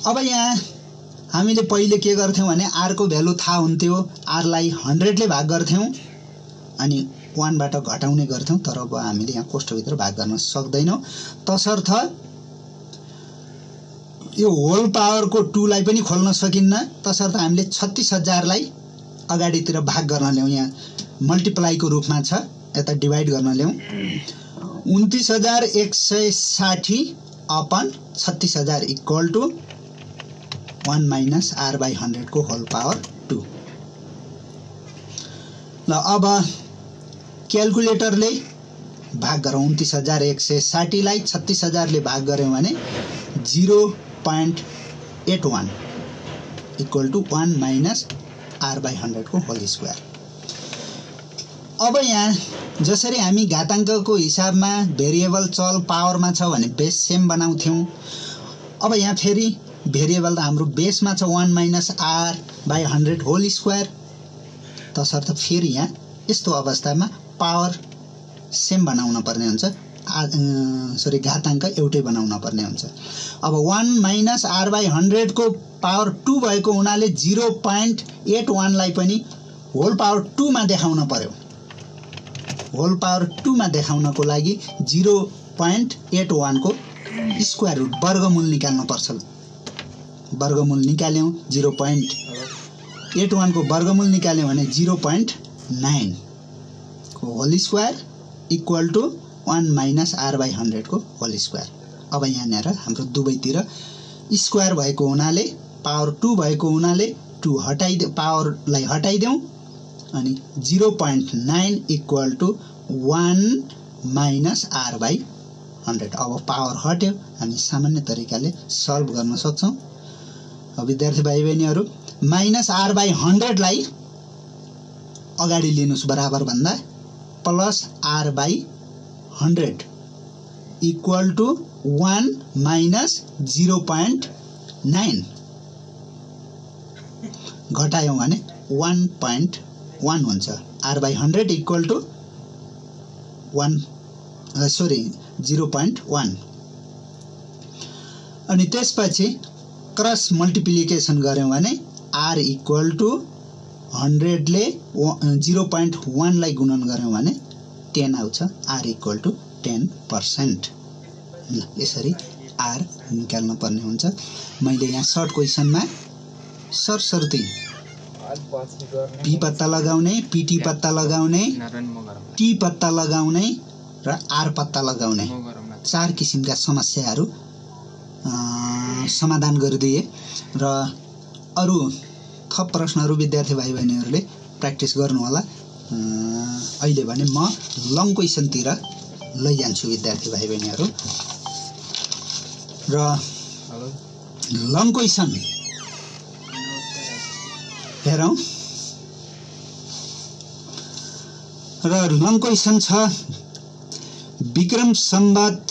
अब यहाँ हामीले पहिले के गर्थ्यौं भने R को भ्यालु थाहा हुन्थ्यो, R लाई 100 ले भाग गर्थ्यौं अनि 1 बाट घटाउने गर्थ्यौं। तर अब हामीले यहाँ कोष्टकभित्र भाग गर्न सक्दैनौं। तसर्थ यो होल पावर को 2 लाई पनि खोल्न सकिन्न। तसर्थ हामीले 36,000 लाई अगाडितिर भाग गर्न ल्याउँ। यहाँ मल्टिप्लाई को रूपमा छ, यता डिवाइड गर्न ल्याउँ। 29,160 अपन 36,000 = 1 - R/100 को होल पावर 2। ल अब क्याल्कुलेटरले भाग गरौँ। 29,160 लाई 36,000 ले भाग गर्यौं भने 0.81 = 1 - R/100 को होल स्क्वायर। अब यहाँ जसरी हामी घाताङ्कको हिसाबमा भेरिएबल चल पावरमा छ भने बेस सेम बनाउँथ्यौं। अब यहाँ फेरि भेरिएबल त हाम्रो बेसमा छ 1 - R/100 होल स्क्वायर। तसर्थ फेरि यहाँ यस्तो अवस्थामा पावर सेम बनाउन पर्ने हुन्छ। घाताङ्क एउटै बनाउन पर्ने हुन्छ। अब 1 - R/100 को पावर 2 भएको हुनाले 0.81 लाई पनि होल पावर 2 मा देखाउन पर्यो। होल पावर 2 मा देखाउनको लागि 0.81 को स्क्वायर रुट वर्गमूल निकाल्न पर्छ। वर्गमूल निकाल्यौं, 0.81 को वर्गमूल निकाल्यौं भने 0.9 को होल स्क्वायर = 1 - R/100 को होल स्क्वायर। अब यहाँनिर हाम्रो दुवैतिर स्क्वायर भएको हुनाले, पावर 2 भएको हुनाले 2 पावरलाई हटाइदेऊ अनि 0.9 = 1 - R/100। अब पावर हट्यो, हामी सामान्य तरिकाले सल्भ गर्न सक्छौं। अब विद्यार्थी भाइ बहिनीहरु -R/100 लाई अगाडि लिनुस् बराबर भन्दा प्लस R/100 = 1 - 0.9 घटायौं भने 1.1 हुन्छ। R/100 = 0.1 अनि त्यसपछि क्रस मल्टिप्लिकेसन गर्यौं भने r इक्वल टु 100 ले 0.1 लाई गुणन गर्यौं भने 10 आउँछ r इक्वल टु 10%। यसरी r निकाल्नु पर्ने हुन्छ। मैले यहाँ सर्ट क्वेशनमा सरसर्ती p पत्ता लगाउने, pt पत्ता लगाउने, t पत्ता लगाउने र r पत्ता लगाउने 4 किसिमका समस्याहरू समाधान गरिदिए र अरु थप प्रश्नहरू विद्यार्थी भाइ बहिनीहरूले प्र्याक्टिस गर्नु होला। अहिले भने म लङ क्वेशनतिर लैजान्छु विद्यार्थी भाइ बहिनीहरू र लङ क्वेशन हेरौं र लङ क्वेशन छ विक्रम सम्वत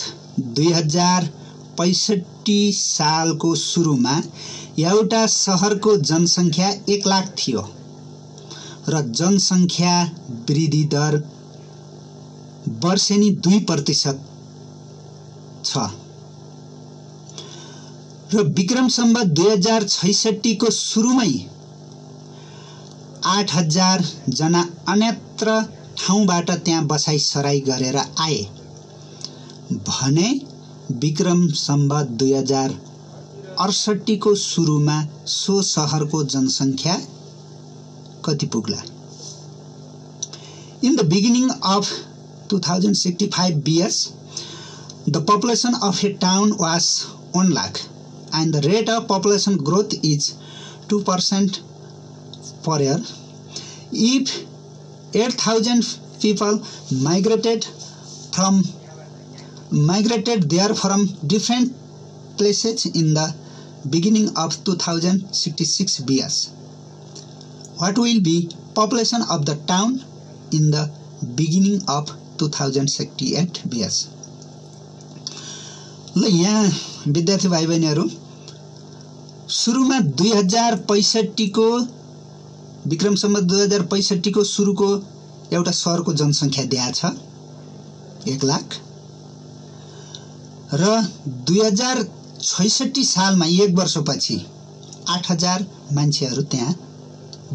2065 सालको सुरुमा एउटा शहरको जनसङ्ख्या 1 लाख थियो र जनसङ्ख्या वृद्धि दर वर्षेनी 2% छ र विक्रम सम्वत 2066 को सुरुमै 8000 जना अन्यत्र ठाउँबाट त्यहाँ बसाई सराई गरेर आए भने विक्रम सम्वत 2068 को सुरुमा सो शहरको जनसङ्ख्या कति पुग्ला? In the beginning of 2065 BS, the population of a town was 1 lakh and the rate of population growth is 2% per year. If 8,000 people migrated there from different places in the beginning of 2066 BS, what will be population of the town in the beginning of 2068 BS? ल यहाँ विद्यार्थी भाइ बहिनीहरू सुरुमा 2065 को विक्रम सम्वत 2065 को सुरुको एउटा शहरको जनसङ्ख्या दिएको छ 1 लाख र 2066 सालमा 1 वर्षपछि 8000 मान्छेहरू त्यहाँ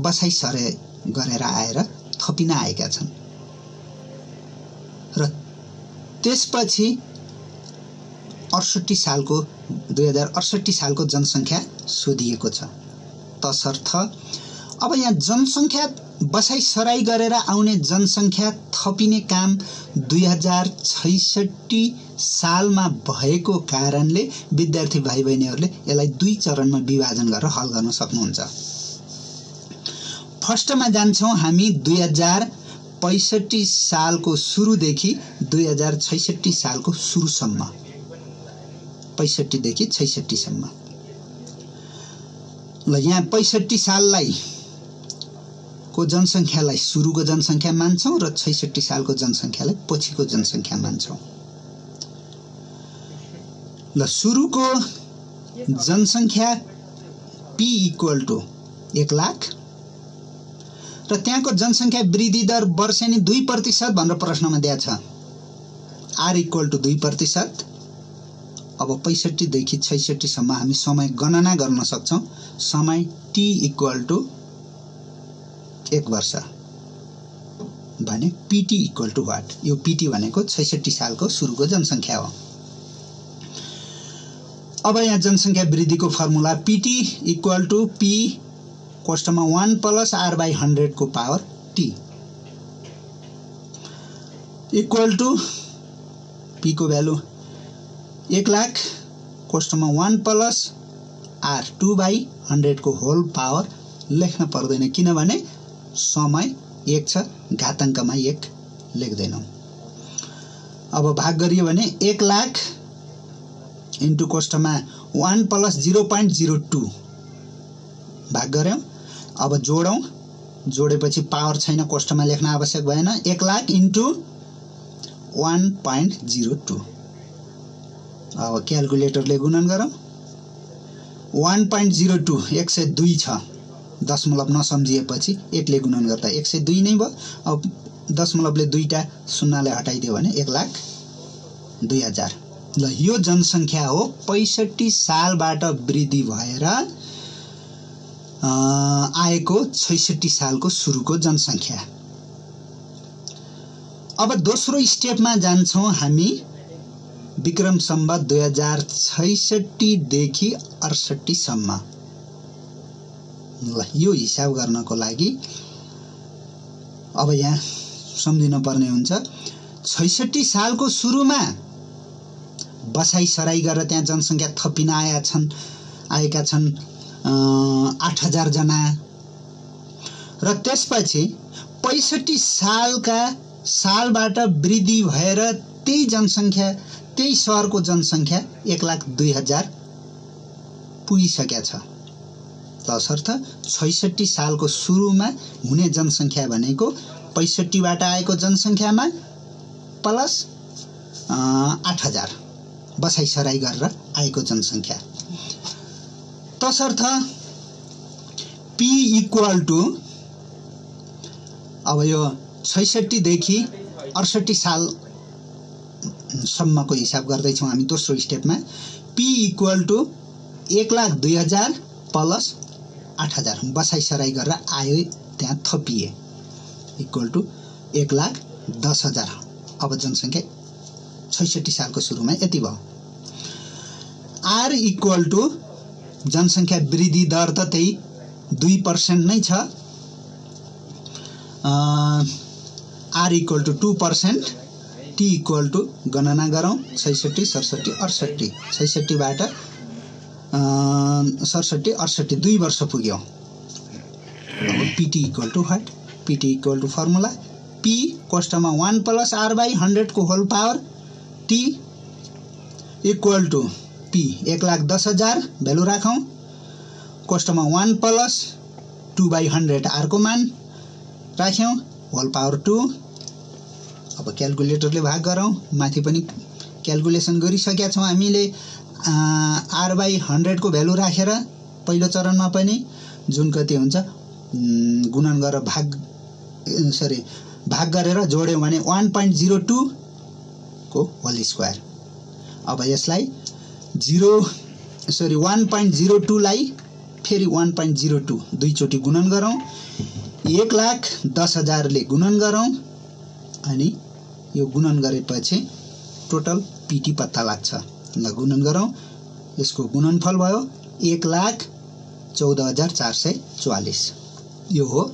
बसाई सरे गरेर आएर थपिन आएका छन् र त्यसपछि 2068 सालको जनसङ्ख्या सोधिएको छ। तसर्थ अब यहाँ जनसङ्ख्या बसाई सराई गरेर आउने जनसङ्ख्या थपिने काम 2066 सालमा भएको कारणले विद्यार्थी भाइ बहिनीहरूले यसलाई 2 चरणमा विभाजन गरेर हल गर्न सक्नुहुन्छ। फर्स्टमा जान्छौं हामी 2065 सालको सुरुदेखि 2066 सालको सुरुसम्म 65 देखि 66 सम्म। ल यहाँ 65 साललाई को जनसङ्ख्यालाई सुरुको जनसङ्ख्या मान्छौं र 66 सालको जनसङ्ख्यालाई पछिको जनसङ्ख्या मान्छौं। ल सुरुको जनसङ्ख्या p इक्वल टु 1 लाख र त्यहाँको जनसङ्ख्या वृद्धि दर वर्षेनी 2% भनेर प्रश्नमा दिएको छ। r equal to 2%। अब 65 देखि 66 सम्म हामी समय गणना गर्न सक्छौं। समय t इक्वल टु 1 वर्ष भने pt इक्वल टु वाट? यो pt भनेको 66 सालको सुरुको जनसङ्ख्या हो। अब यहाँ जनसङ्ख्या वृद्धिको formula pt equal to p कोष्ठमा 1 प्लस r बाई 100 को power t equal to p को भ्यालु 1 लाख कोष्ठमा 1 प्लस r 2 बाई 100 को होल पावर लेख्न पर्दैन किनभने समय 1 छ, घाताङ्कमा 1 लेख्दैनौं। अब भाग गरियो भने 1 लाख इन्टु कोष्ठमा 1 प्लस 0.02 भाग गर्यौं। अब जोडौं, जोडेपछि पावर छैन कोष्ठमा लेख्न आवश्यक भएन। 1 लाख इन्टु 1.02 अब क्याल्कुलेटरले गुणन गरौं। 1.02 102 छ, दशमलव नसम्झिएपछि 1 ले गुणन गर्दा 102 नै भयो। अब दशमलवले 2टा शून्यले हटाइदियो भने 1,02,000 ल यो जनसङ्ख्या हो 65 सालबाट वृद्धि भएर आएको 66 सालको सुरुको जनसङ्ख्या। अब दोस्रो स्टेपमा जान्छौँ हामी विक्रम सम्वत 2066 देखि 68 सम्म। ल यो हिसाब गर्नको लागि अब यहाँ सम्झिन पर्ने हुन्छ 66 सालको सुरुमा बसाइसराई गरेर त्यहाँ जनसङ्ख्या थपिन आएका छन् 8000 जना र त्यसपछि 65 सालबाट वृद्धि भएर त्यही जनसङ्ख्या त्यही सहरको जनसङ्ख्या 1,02,000 पुगिसकेको छ। तसर्थ 66 सालको सुरुमा हुने जनसङ्ख्या भनेको 65 बाट आएको जनसङ्ख्यामा प्लस 8000 बसाइसराई गरेर आएको जनसङ्ख्या। तसर्थ P इक्वल टु अब यो 66 देखि 68 साल सम्मको हिसाब गर्दैछौँ हामी दोस्रो स्टेपमा। P इक्वल टु 1,02,000 प्लस 8000 बसाइसराई गरेर आयो त्यहाँ थपिए इक्वल टु 1,10,000। अब जनसङ्ख्या 66 सालको सुरुमा यति भयो। R इक्वल टु जनसङ्ख्या वृद्धि दर त त्यही 2% नै छ। R equal to 2%। T equal to गणना गरौँ 66 67 68 66 बाट 67 68 2 वर्ष पुग्यो। अब PT equal to what? PT equal to formula P कोष्ठमा 1 प्लस R बाई 100 को whole power T equal to P 1,10,000 value राखौँ कोष्ठमा 1 प्लस 2 बाई 100 R को मान राख्यौँ होल पावर 2। अब क्यालकुलेटरले भाग गरौँ। माथि पनि क्यालकुलेसन गरिसकेका छौँ हामीले R बाई 100 को भ्यालु राखेर पहिलो चरणमा पनि जुन कति हुन्छ गुणन गरेर भाग गरेर जोड्यौँ भने 1.02 को होल स्क्वायर। अब यसलाई 1.02 लाई फेरि 1.02 दुईचोटि गुणन गरौँ 1,10,000 ले गुणन गरौँ अनि यो गुणन गरेपछि टोटल PT पत्ता लाग्छ। ल गुणन गरौँ यसको गुणनफल भयो 1,14,444। यो हो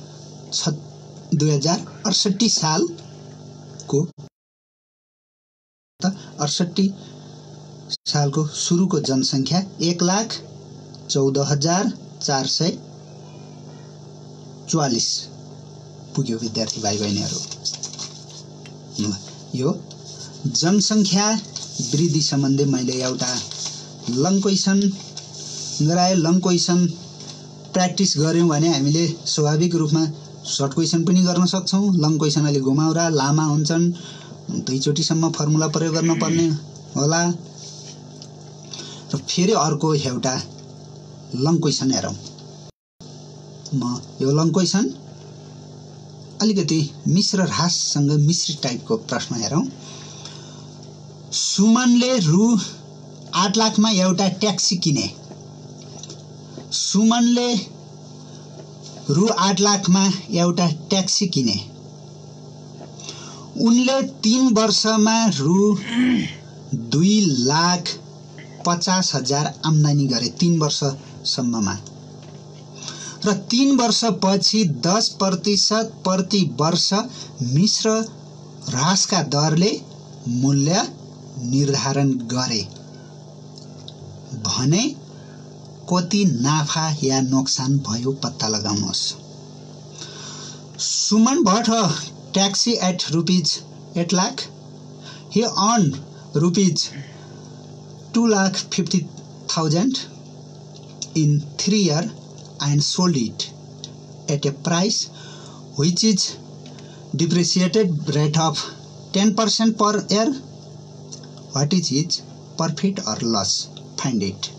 2068 सालको 68 सालको सुरुको जनसङ्ख्या 1,14,444 पुग्यो विद्यार्थी भाइ बहिनीहरू। यो जनसङ्ख्या वृद्धि सम्बन्धी मैले एउटा लङ क्वेसन गराएँ। लङ क्वेसन प्र्याक्टिस गऱ्यौँ भने हामीले स्वाभाविक रूपमा सर्ट क्वेसन पनि गर्न सक्छौँ। लङ क्वेसन अलि घुमाउरा लामा हुन्छन्, दुईचोटिसम्म फर्मुला प्रयोग गर्नुपर्ने होला। र फेरि अर्को एउटा लङ क्वेसन हेरौँ। म यो लङ क्वेसन अलिकति मिश्र ह्राससँग मिश्रित टाइपको प्रश्न हेरौँ। सुमनले रु 8 लाखमा एउटा ट्याक्सी किने। सुमनले रु 8 लाखमा एउटा ट्याक्सी किने। उनले 3 वर्षमा रु 2,50,000 आम्दानी गरे 3 वर्षसम्ममा र 3 वर्षपछि 10% प्रति वर्ष मिश्र ह्रासका दरले मूल्य निर्धारण गरे भने कति नाफा या नोक्सान भयो पत्ता लगाउनुहोस्। Suman bought a taxi at rupees 8 lakh. He earned rupees 2,50,000 in 3 years and sold it at a price which is depreciated rate of 10% per year. What is his profit or loss? Find it.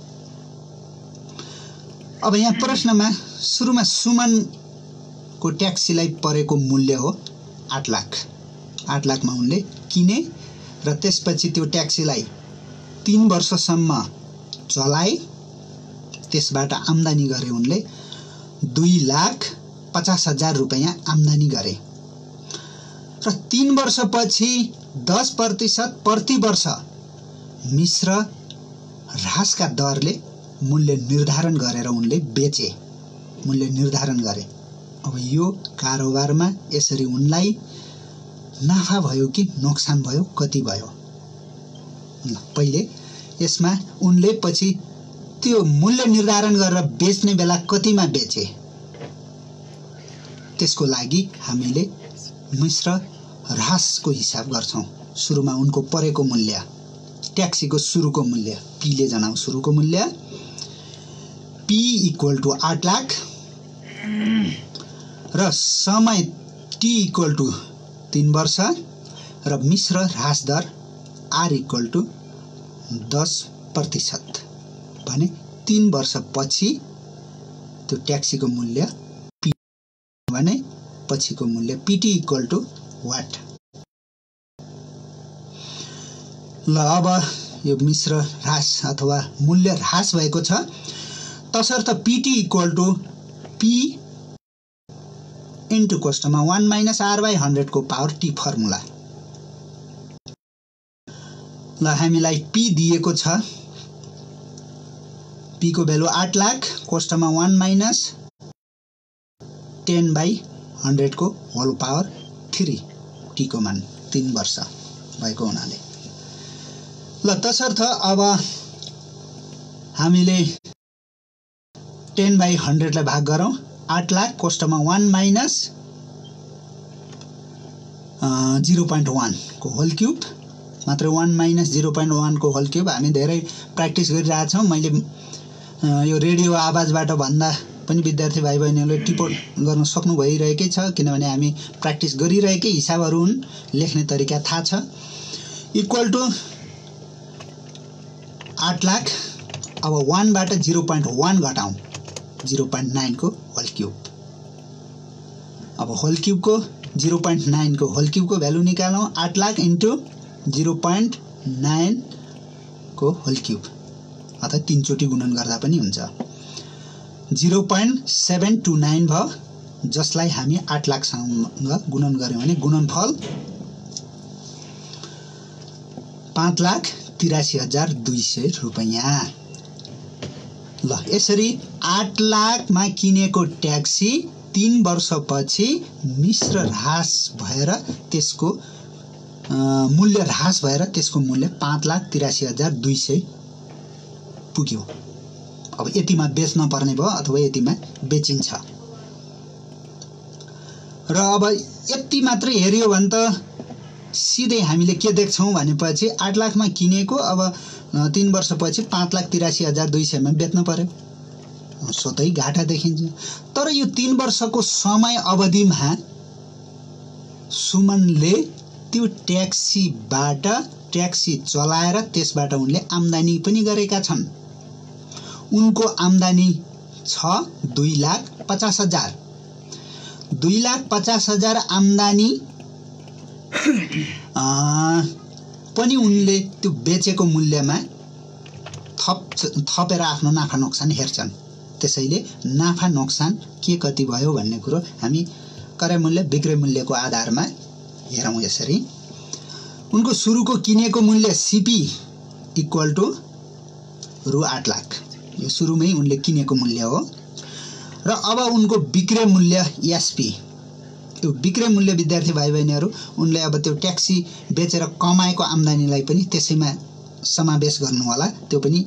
अब यहाँ प्रश्नमा सुरुमा सुमन को ट्याक्सीलाई परेको मूल्य हो 8 लाख। 8 लाखमा उनले किने र त्यसपछि त्यो ट्याक्सीलाई 3 वर्षसम्म चलाए, त्यसबाट आम्दानी गरे उनले 2,50,000 रुपैयाँ आम्दानी गरे र 3 वर्षपछि 10% प्रति वर्ष मिश्र ह्रासका दरले मूल्य निर्धारण गरेर उनले बेचे, मूल्य निर्धारण गरे। अब यो कारोबारमा यसरी उनलाई नाफा भयो कि नोक्सान भयो, कति भयो? पहिले यसमा उनले पछि त्यो मूल्य निर्धारण गरेर बेच्ने बेला कतिमा बेचे, त्यसको लागि हामीले मिश्र ह्रासको हिसाब गर्छौं। सुरुमा उनको परेको मूल्य, ट्याक्सीको सुरुको मूल्य, पीले जनाऊ सुरुको मूल्य, P = 8 लाख र समय T = 3 वर्ष र मिश्र ह्रास दर R = 10% भने 3 वर्षपछि त्यो ट्याक्सीको मूल्य P भने पछिको मूल्य PT = वाट। ल अब यो मिश्र ह्रास अथवा मूल्य ह्रास भएको छ, तसर्थ PT = P * कोष्टमा 1 - R/100 को पावर T फर्मुला। ल हामीलाई P दिएको छ, P को भ्यालु 8 लाख कोष्टमा 1 - 10/100 को होल पावर 3, T को मान 3 वर्ष भएको हुनाले। ल तसर्थ अब हामीले 10/100 लाई भाग गरौँ। 8 लाख कोष्टमा 1 - 0.1 को होल क्यूब, मात्र 1 - 0.1 को होल क्यूब। हामी धेरै प्र्याक्टिस गरिरहेछौँ। मैले यो रेडियो आवाजबाट भन्दा पनि विद्यार्थी भाइ बहिनीहरूले टिपोट गर्न सक्नु भइरहेकै छ, किनभने हामी प्र्याक्टिस गरिरहेकै हिसाबहरू हुन्, लेख्ने तरिका थाहा छ। Equal to 8 lakh. अब 1 बाट 0.1 घटाउँ, 0.9 को होल क्यूब। अब होल क्यूब को 0.9 को होल क्यूब को भ्यालु निकालौँ। 8 लाख * 0.9 को होल क्यूब, अथवा 3 चोटि गुणन गर्दा पनि हुन्छ। 0.729 भयो, जसलाई हामी 8 लाखसँग गुणन गर्यौं भने गुणनफल 5,83,200 रुपैयाँ। ल यसरी 8 लाखमा किनेको ट्याक्सी 3 वर्षपछि मिश्र ह्रास भएर त्यसको मूल्य ह्रास भएर त्यसको मूल्य 5,83,200 पुग्यो। अब यतिमा बेच्न पर्ने भयो अथवा यतिमा बेचिन्छ। र अब यति मात्रै हेर्यो भने त सिधै हामीले के देख्छौं भनेपछि 8 लाखमा किनेको अब 3 वर्षपछि 5,83,200 मा बेच्न पर्यो, स्वतै घाटा देखिन्छ। तर यो 3 वर्षको समय अवधिमा सुमनले त्यो ट्याक्सीबाट ट्याक्सी चलाएर त्यसबाट उनले आम्दानी पनि गरेका छन्। उनको आम्दानी छ 2,50,000। 2,50,000 आम्दानी पनि उनले त्यो बेचेको मूल्यमा थपेर आफ्नो नाफा नोक्सान हेर्छन्। त्यसैले नाफा नोक्सान के कति भयो भन्ने कुरो हामी क्रय मूल्य विक्रय मूल्यको आधारमा हेरौँ। यसरी उनको सुरुको किनेको मूल्य CP = रु 8 लाख, यो सुरुमै उनले किनेको मूल्य हो। र अब उनको विक्रय मूल्य SP, त्यो विक्रय मूल्य विद्यार्थी भाइ बहिनीहरू उनले अब त्यो ट्याक्सी बेचेर कमाएको आम्दानीलाई पनि त्यसैमा समावेश गर्नु होला। त्यो पनि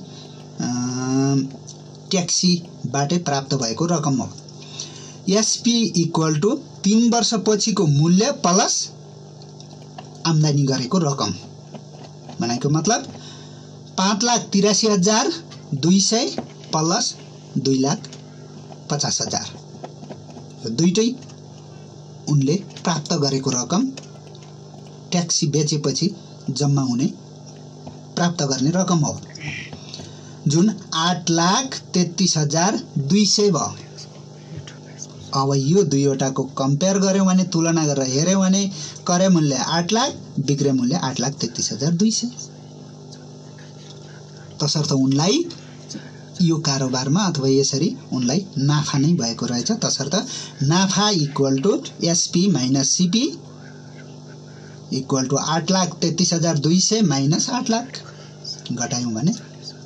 ट्याक्सीबाटै प्राप्त भएको रकम हो। SP = 3 वर्षपछिको मूल्य प्लस आम्दानी गरेको रकम। भनेको मतलब 5,83,200 प्लस 2,50,000, यो दुईटै उनले प्राप्त गरेको रकम ट्याक्सी बेचेपछि जम्मा हुने प्राप्त गर्ने रकम हो, जुन 8,33,200 भयो। अब यो दुईवटाको कम्पेयर गर्यौं भने, तुलना गरेर हेर्यौं भने क्रय मूल्य 8 लाख, विक्रय मूल्य 8,33,200। तसर्थ उनलाई यो कारोबारमा अथवा यसरी उनलाई नाफा नै भएको रहेछ। तसर्थ नाफा equal to SP minus CP equal to 8,33,200 minus 8 lakh घटायौँ भने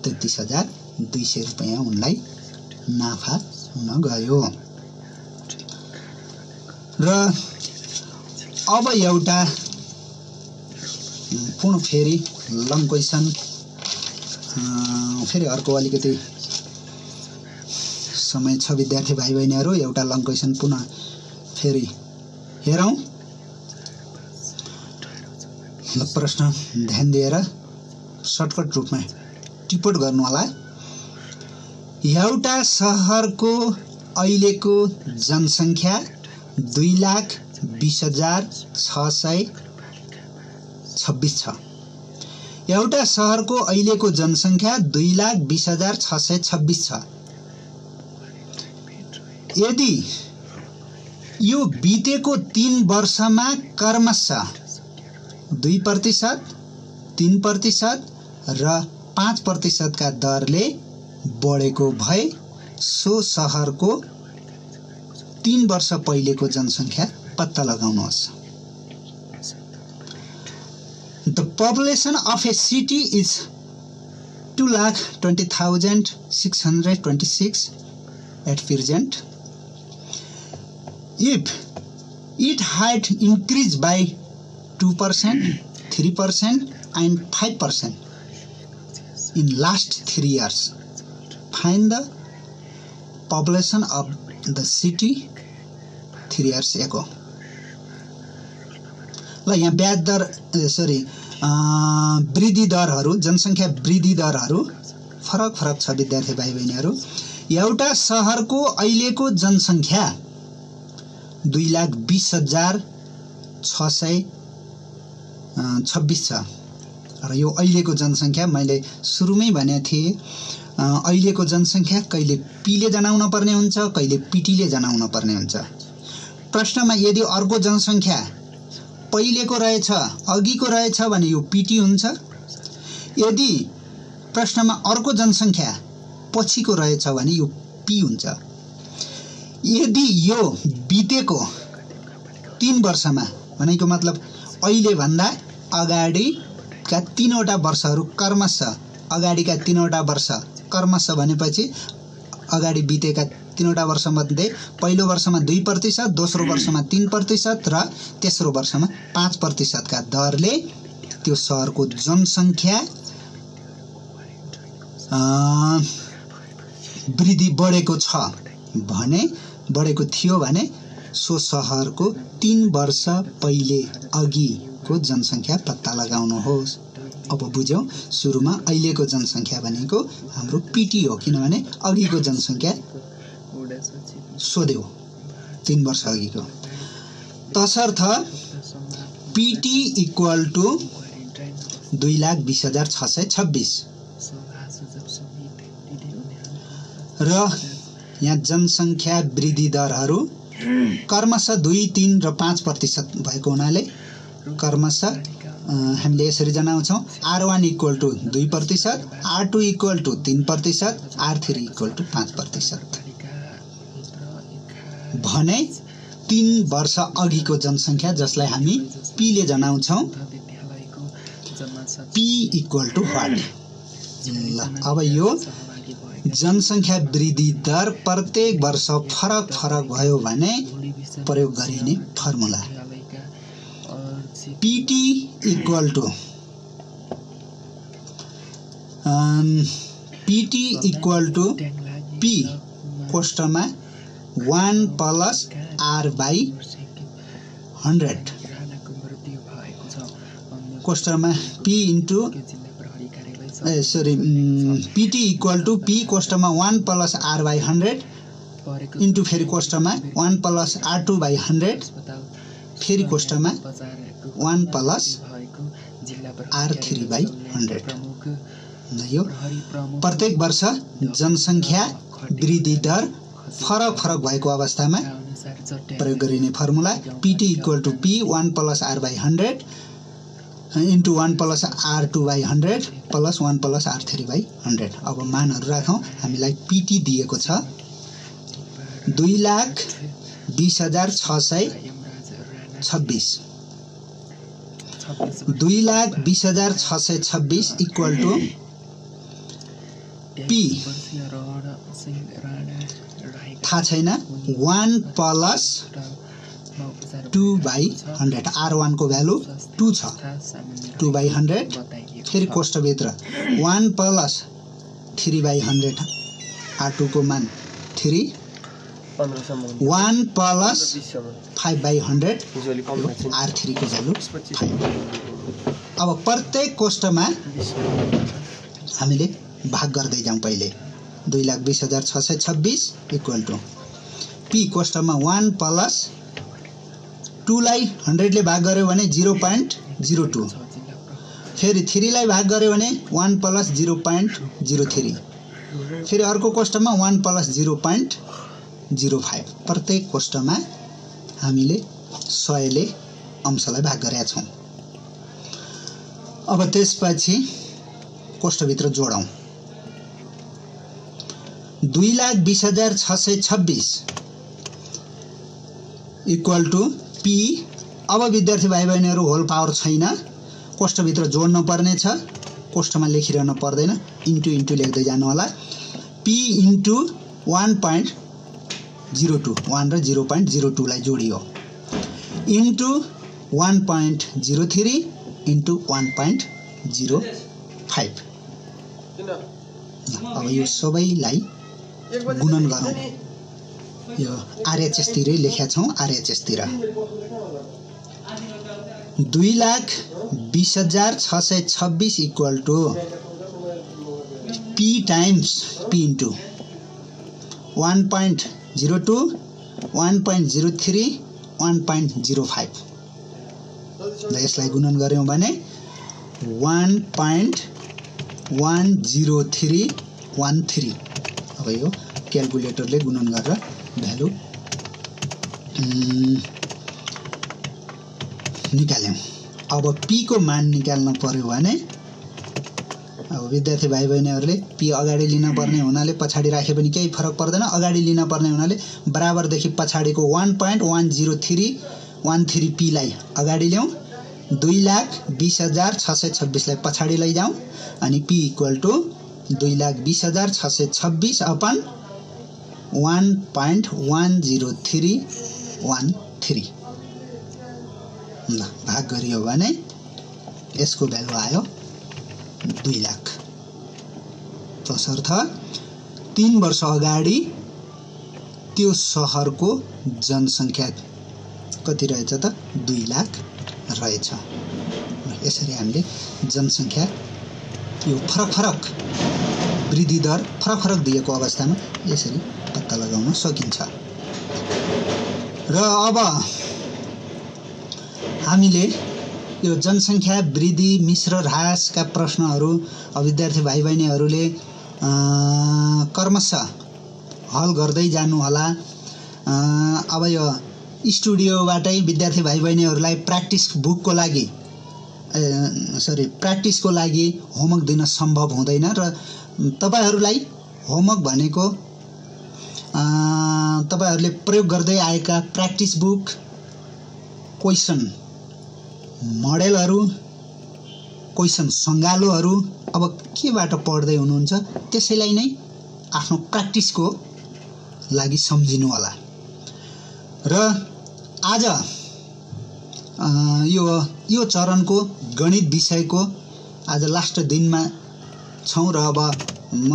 33,200 रुपैयाँ उनलाई नाफा हुन गयो। र अब एउटा पुनः फेरि लङ क्वेसन, फेरि अर्को अलिकति समय छ विद्यार्थी भाइ बहिनीहरू, एउटा लङ क्वेसन पुनः फेरि हेरौँ। प्रश्न ध्यान दिएर सर्टकट रूपमा टिप्पण गर्नु होला। एउटा शहरको अहिलेको जनसङ्ख्या 2,20,626 छ। एउटा शहरको अहिलेको जनसङ्ख्या 2,20,626 छ। यदि यो बितेको 3 वर्षमा क्रमशः 2%, 3% र 5% का दरले बढेको भए सो शहरको 3 वर्ष पहिलेको जनसङ्ख्या पत्ता लगाउनुहोस्। The population of a city is 2,20,626 at present. If it had increased by 2%, 3% and 5% in last 3 years, find the population of the city 3 years ago. ल यहाँ ब्याज दर वृद्धि दरहरू, जनसङ्ख्या वृद्धि दरहरू फरक फरक छ विद्यार्थी भाइ बहिनीहरू। एउटा शहरको अहिलेको जनसङ्ख्या 2,20,626 छ र यो अहिलेको जनसङ्ख्या मैले सुरुमै भनेको थिएँ। अहिलेको जनसङ्ख्या कहिले पीले जनाउन पर्ने हुन्छ, कहिले पीटीले जनाउन पर्ने हुन्छ। प्रश्नमा यदि अर्को जनसङ्ख्या पहिलेको रहेछ, अघिको रहेछ भने यो पीटी हुन्छ। यदि प्रश्नमा अर्को जनसङ्ख्या पछिको रहेछ भने यो पी हुन्छ। यदि यो बितेको 3 वर्षमा, भनेको मतलब अहिले भन्दा अगाडिका 3 वटा वर्षहरू क्रमशः, अगाडिका 3 वटा वर्ष क्रमशः भनेपछि अगाडि बितेका 3 वटा वर्षमध्ये पहिलो वर्षमा 2%, दोस्रो वर्षमा 3% र तेस्रो वर्षमा 5% का दरले त्यो शहरको जनसङ्ख्या वृद्धि बढेको छ भने, बढेको थियो भने सो शहरको 3 वर्ष पहिले अघिको जनसङ्ख्या पत्ता लगाउनुहोस्। अब बुझ्यौँ, सुरुमा अहिलेको जनसङ्ख्या भनेको हाम्रो पीटी हो, किनभने अघिको जनसङ्ख्या सोध्यो 3 वर्ष अघिको। तसर्थ पीटी इक्वल टु 2,20,626 र यहाँ जनसङ्ख्या वृद्धि दरहरू क्रमशः 2, 3 र 5% भएको हुनाले क्रमशः हामीले यसरी जनाउँछौँ। R1 equal to 2%, R2 equal to 3%, R3 equal to 5%। भने 3 वर्ष अघिको जनसङ्ख्या जसलाई हामी पीले जनाउँछौँ, पी इक्वल टु वाट। ल अब यो जनसङ्ख्या वृद्धि दर प्रत्येक वर्ष फरक फरक भयो भने प्रयोग गरिने formula PT equal to P कोष्ठमा 1 प्लस R/100 कोष्ठमा P into PT equal to P कोष्ठमा 1 प्लस R/100 इन्टु फेरि कोष्ठमा 1 प्लस R2/100 फेरि कोष्ठमा 1 प्लस R3/100। यो प्रत्येक वर्ष जनसङ्ख्या वृद्धि दर फरक फरक भएको अवस्थामा प्रयोग गरिने formula PT equal to P 1 plus R/100 into 1 plus R2/100 plus 1 plus R3/100। अब मानहरू राखौँ। हामीलाई पिटी दिएको छ 2,20,626। 2,20,626 इक्वल टु पी थाहा छैन 1 प्लस 2/100। R1 को भ्यालु 2 छ 2/100 फेरि कोष्ठभित्र 1 प्लस 3/100 R2 को मान 3 1 प्लस 5/100 R3 को भ्यालु 5। अब प्रत्येक कोष्ठमा हामीले भाग गर्दै जाउँ। पहिले 2,20,626 इक्वल टु पी कोष्ठमा 1 प्लस 2 लाई 100 ले भाग गर्यो भने 0.02, फेरि 3 लाई भाग गर्यो भने 1 प्लस 0.03, फेरि अर्को कोष्ठमा 1 प्लस 0.05। प्रत्येक कोष्ठमा हामीले 100 ले अंशलाई भाग गरेका छौँ। अब त्यसपछि कोष्ठभित्र जोडौँ। 2,20,626 इक्वल टु पी। अब विद्यार्थी भाइ बहिनीहरू होल पावर छैन, कोष्ठभित्र जोड्नु पर्ने छ, कोष्ठमा लेखिरहनु पर्दैन, इन्टु इन्टु लेख्दै जानु होला। पी इन्टु 1.02 1 र 0.02 लाई जोडियो इन्टु 1.03 इन्टु 1.05। अब यो सबैलाई गुणन गरौँ। यो आरएचएस तिरै लेखेका छौँ। आरएचएस तिर 2,20,626 equal to P times P into 1.02 1.03 1.05। यसलाई गुणन गर्यौं भने 1.10313। अब यो क्याल्कुलेटरले गुणन गरेर भ्यालु निकाल्यौं। अब पी को मान निकाल्न पर्यो भने अब विद्यार्थी भाइ बहिनीहरूले पी अगाडि लिन पर्ने हुनाले पछाडि राखे पनि केही फरक पर्दैन, अगाडि लिन पर्ने हुनाले बराबरदेखि पछाडिको 1.10313 पी लाई अगाडि ल्याउँ, 2,20,626 लाई पछाडि लैजाउँ अनि पी इक्वल टु 2,20,626 अपन 1.10313। ल भाग गरियो भने यसको भ्यालु आयो 2 लाख। तसर्थ 3 वर्ष अगाडि त्यो शहरको जनसङ्ख्या कति रहेछ त 2 लाख रहेछ। यसरी हामीले जनसङ्ख्या यो फरक वृद्धि दर फरक दिएको अवस्थामा यसरी पत्ता लगाउन सकिन्छ। र अब हामीले यो जनसङ्ख्या वृद्धि मिश्र ह्रासका प्रश्नहरू विद्यार्थी भाइ बहिनीहरूले क्रमशः हल गर्दै जानु होला। अब यो स्टुडियोबाटै विद्यार्थी भाइ बहिनीहरूलाई प्र्याक्टिसको लागि होमवर्क दिन सम्भव हुँदैन र तपाईहरुलाई होमवर्क भनेको तपाईहरुले प्रयोग गर्दै आएका प्र्याक्टिस बुक, क्वेशन मोडेलहरू, क्वेशन संगालोहरू अब केबाट पढ्दै हुनुहुन्छ त्यसैलाई नै आफ्नो प्र्याक्टिसको लागि सम्झिनु होला। र आज यो चरणको गणित विषयको आज लास्ट दिनमा छौं र अब म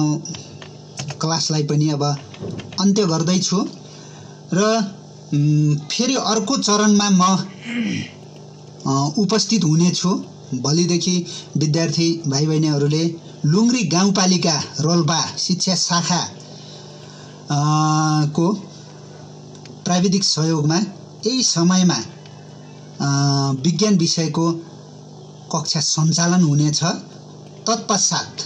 क्लासलाई पनि अब अन्त्य गर्दै छु र फेरि अर्को चरणमा म उपस्थित हुने छु। भोलिदेखि विद्यार्थी भाइ बहिनीहरूले लुङ्ग्री गाउँपालिका रोल्पा शिक्षा शाखा को प्राविधिक सहयोगमा यही समयमा विज्ञान विषयको कक्षा सञ्चालन हुनेछ। तत्पश्चात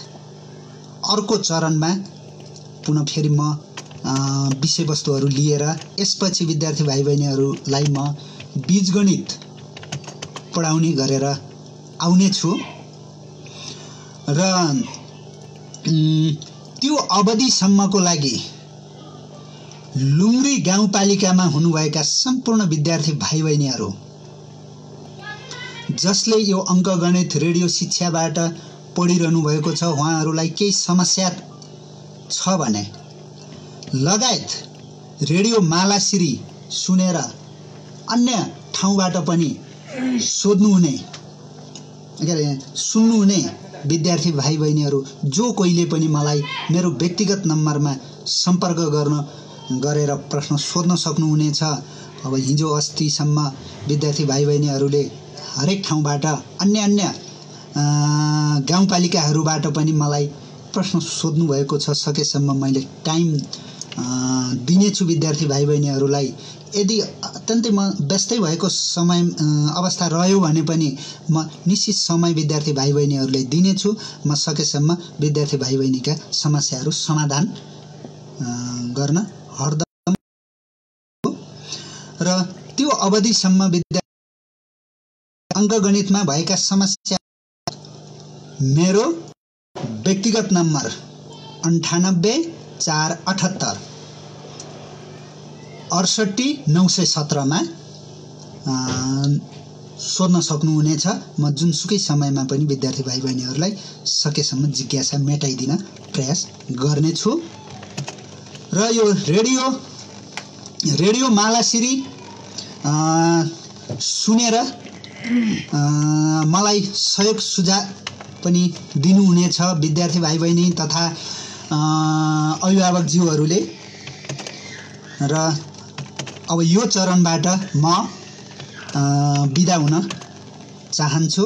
अर्को चरणमा पुनः फेरि म विषयवस्तुहरू लिएर यसपछि विद्यार्थी भाइ बहिनीहरूलाई म बीजगणित पढाउने गरेर आउने छु र त्यो अवधिसम्मको लागि लुङ्ग्री गाउँपालिकामा हुनुभएका सम्पूर्ण विद्यार्थी भाइ बहिनीहरू जसले यो अङ्कगणित रेडियो शिक्षाबाट पढिरहनु भएको छ उहाँहरूलाई केही समस्या छ भने लगायत रेडियो मालाश्री सुनेर अन्य ठाउँबाट पनि सोध्नुहुने के अरे सुन्नुहुने विद्यार्थी भाइ बहिनीहरू जो कोहीले पनि मलाई मेरो व्यक्तिगत नम्बरमा सम्पर्क गरेर प्रश्न सोध्न सक्नुहुनेछ। अब हिजो अस्तिसम्म विद्यार्थी भाइ बहिनीहरूले हरेक ठाउँबाट अन्य गाउँपालिकाहरूबाट पनि मलाई प्रश्न सोध्नु भएको छ। सकेसम्म मैले टाइम दिनेछु विद्यार्थी भाइ बहिनीहरूलाई। यदि अत्यन्तै म व्यस्तै भएको समय अवस्था रह्यो भने पनि म निश्चित समय विद्यार्थी भाइ बहिनीहरूलाई दिनेछु। म सकेसम्म विद्यार्थी भाइ बहिनीका समस्याहरू समाधान गर्न हरदम र त्यो अवधिसम्म अङ्कगणितमा भएका समस्या मेरो व्यक्तिगत नम्बर 98 478 68 917 मा सोध्न सक्नुहुनेछ। म जुनसुकै समयमा पनि विद्यार्थी भाइ बहिनीहरूलाई सकेसम्म जिज्ञासा मेटाइदिन प्रयास गर्नेछु। र यो रेडियो मालाश्री सुनेर मलाई सहयोग सुझाव पनि दिनुहुनेछ विद्यार्थी भाइ बहिनी तथा अभिभावकज्यूहरूले। र अब यो चरणबाट म बिदा हुन चाहन्छु।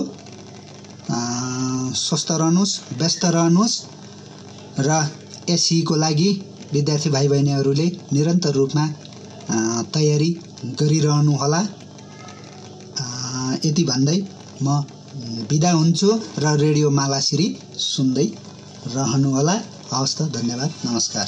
स्वस्थ रहनुहोस्, व्यस्त रहनुहोस् र एसईको लागि विद्यार्थी भाइ बहिनीहरूले निरन्तर रूपमा तयारी गरिरहनु होला। यति भन्दै म बिदा हुन्छु र रेडियो मालाश्री सुन्दै रहनु होला। हवस् त, धन्यवाद, नमस्कार।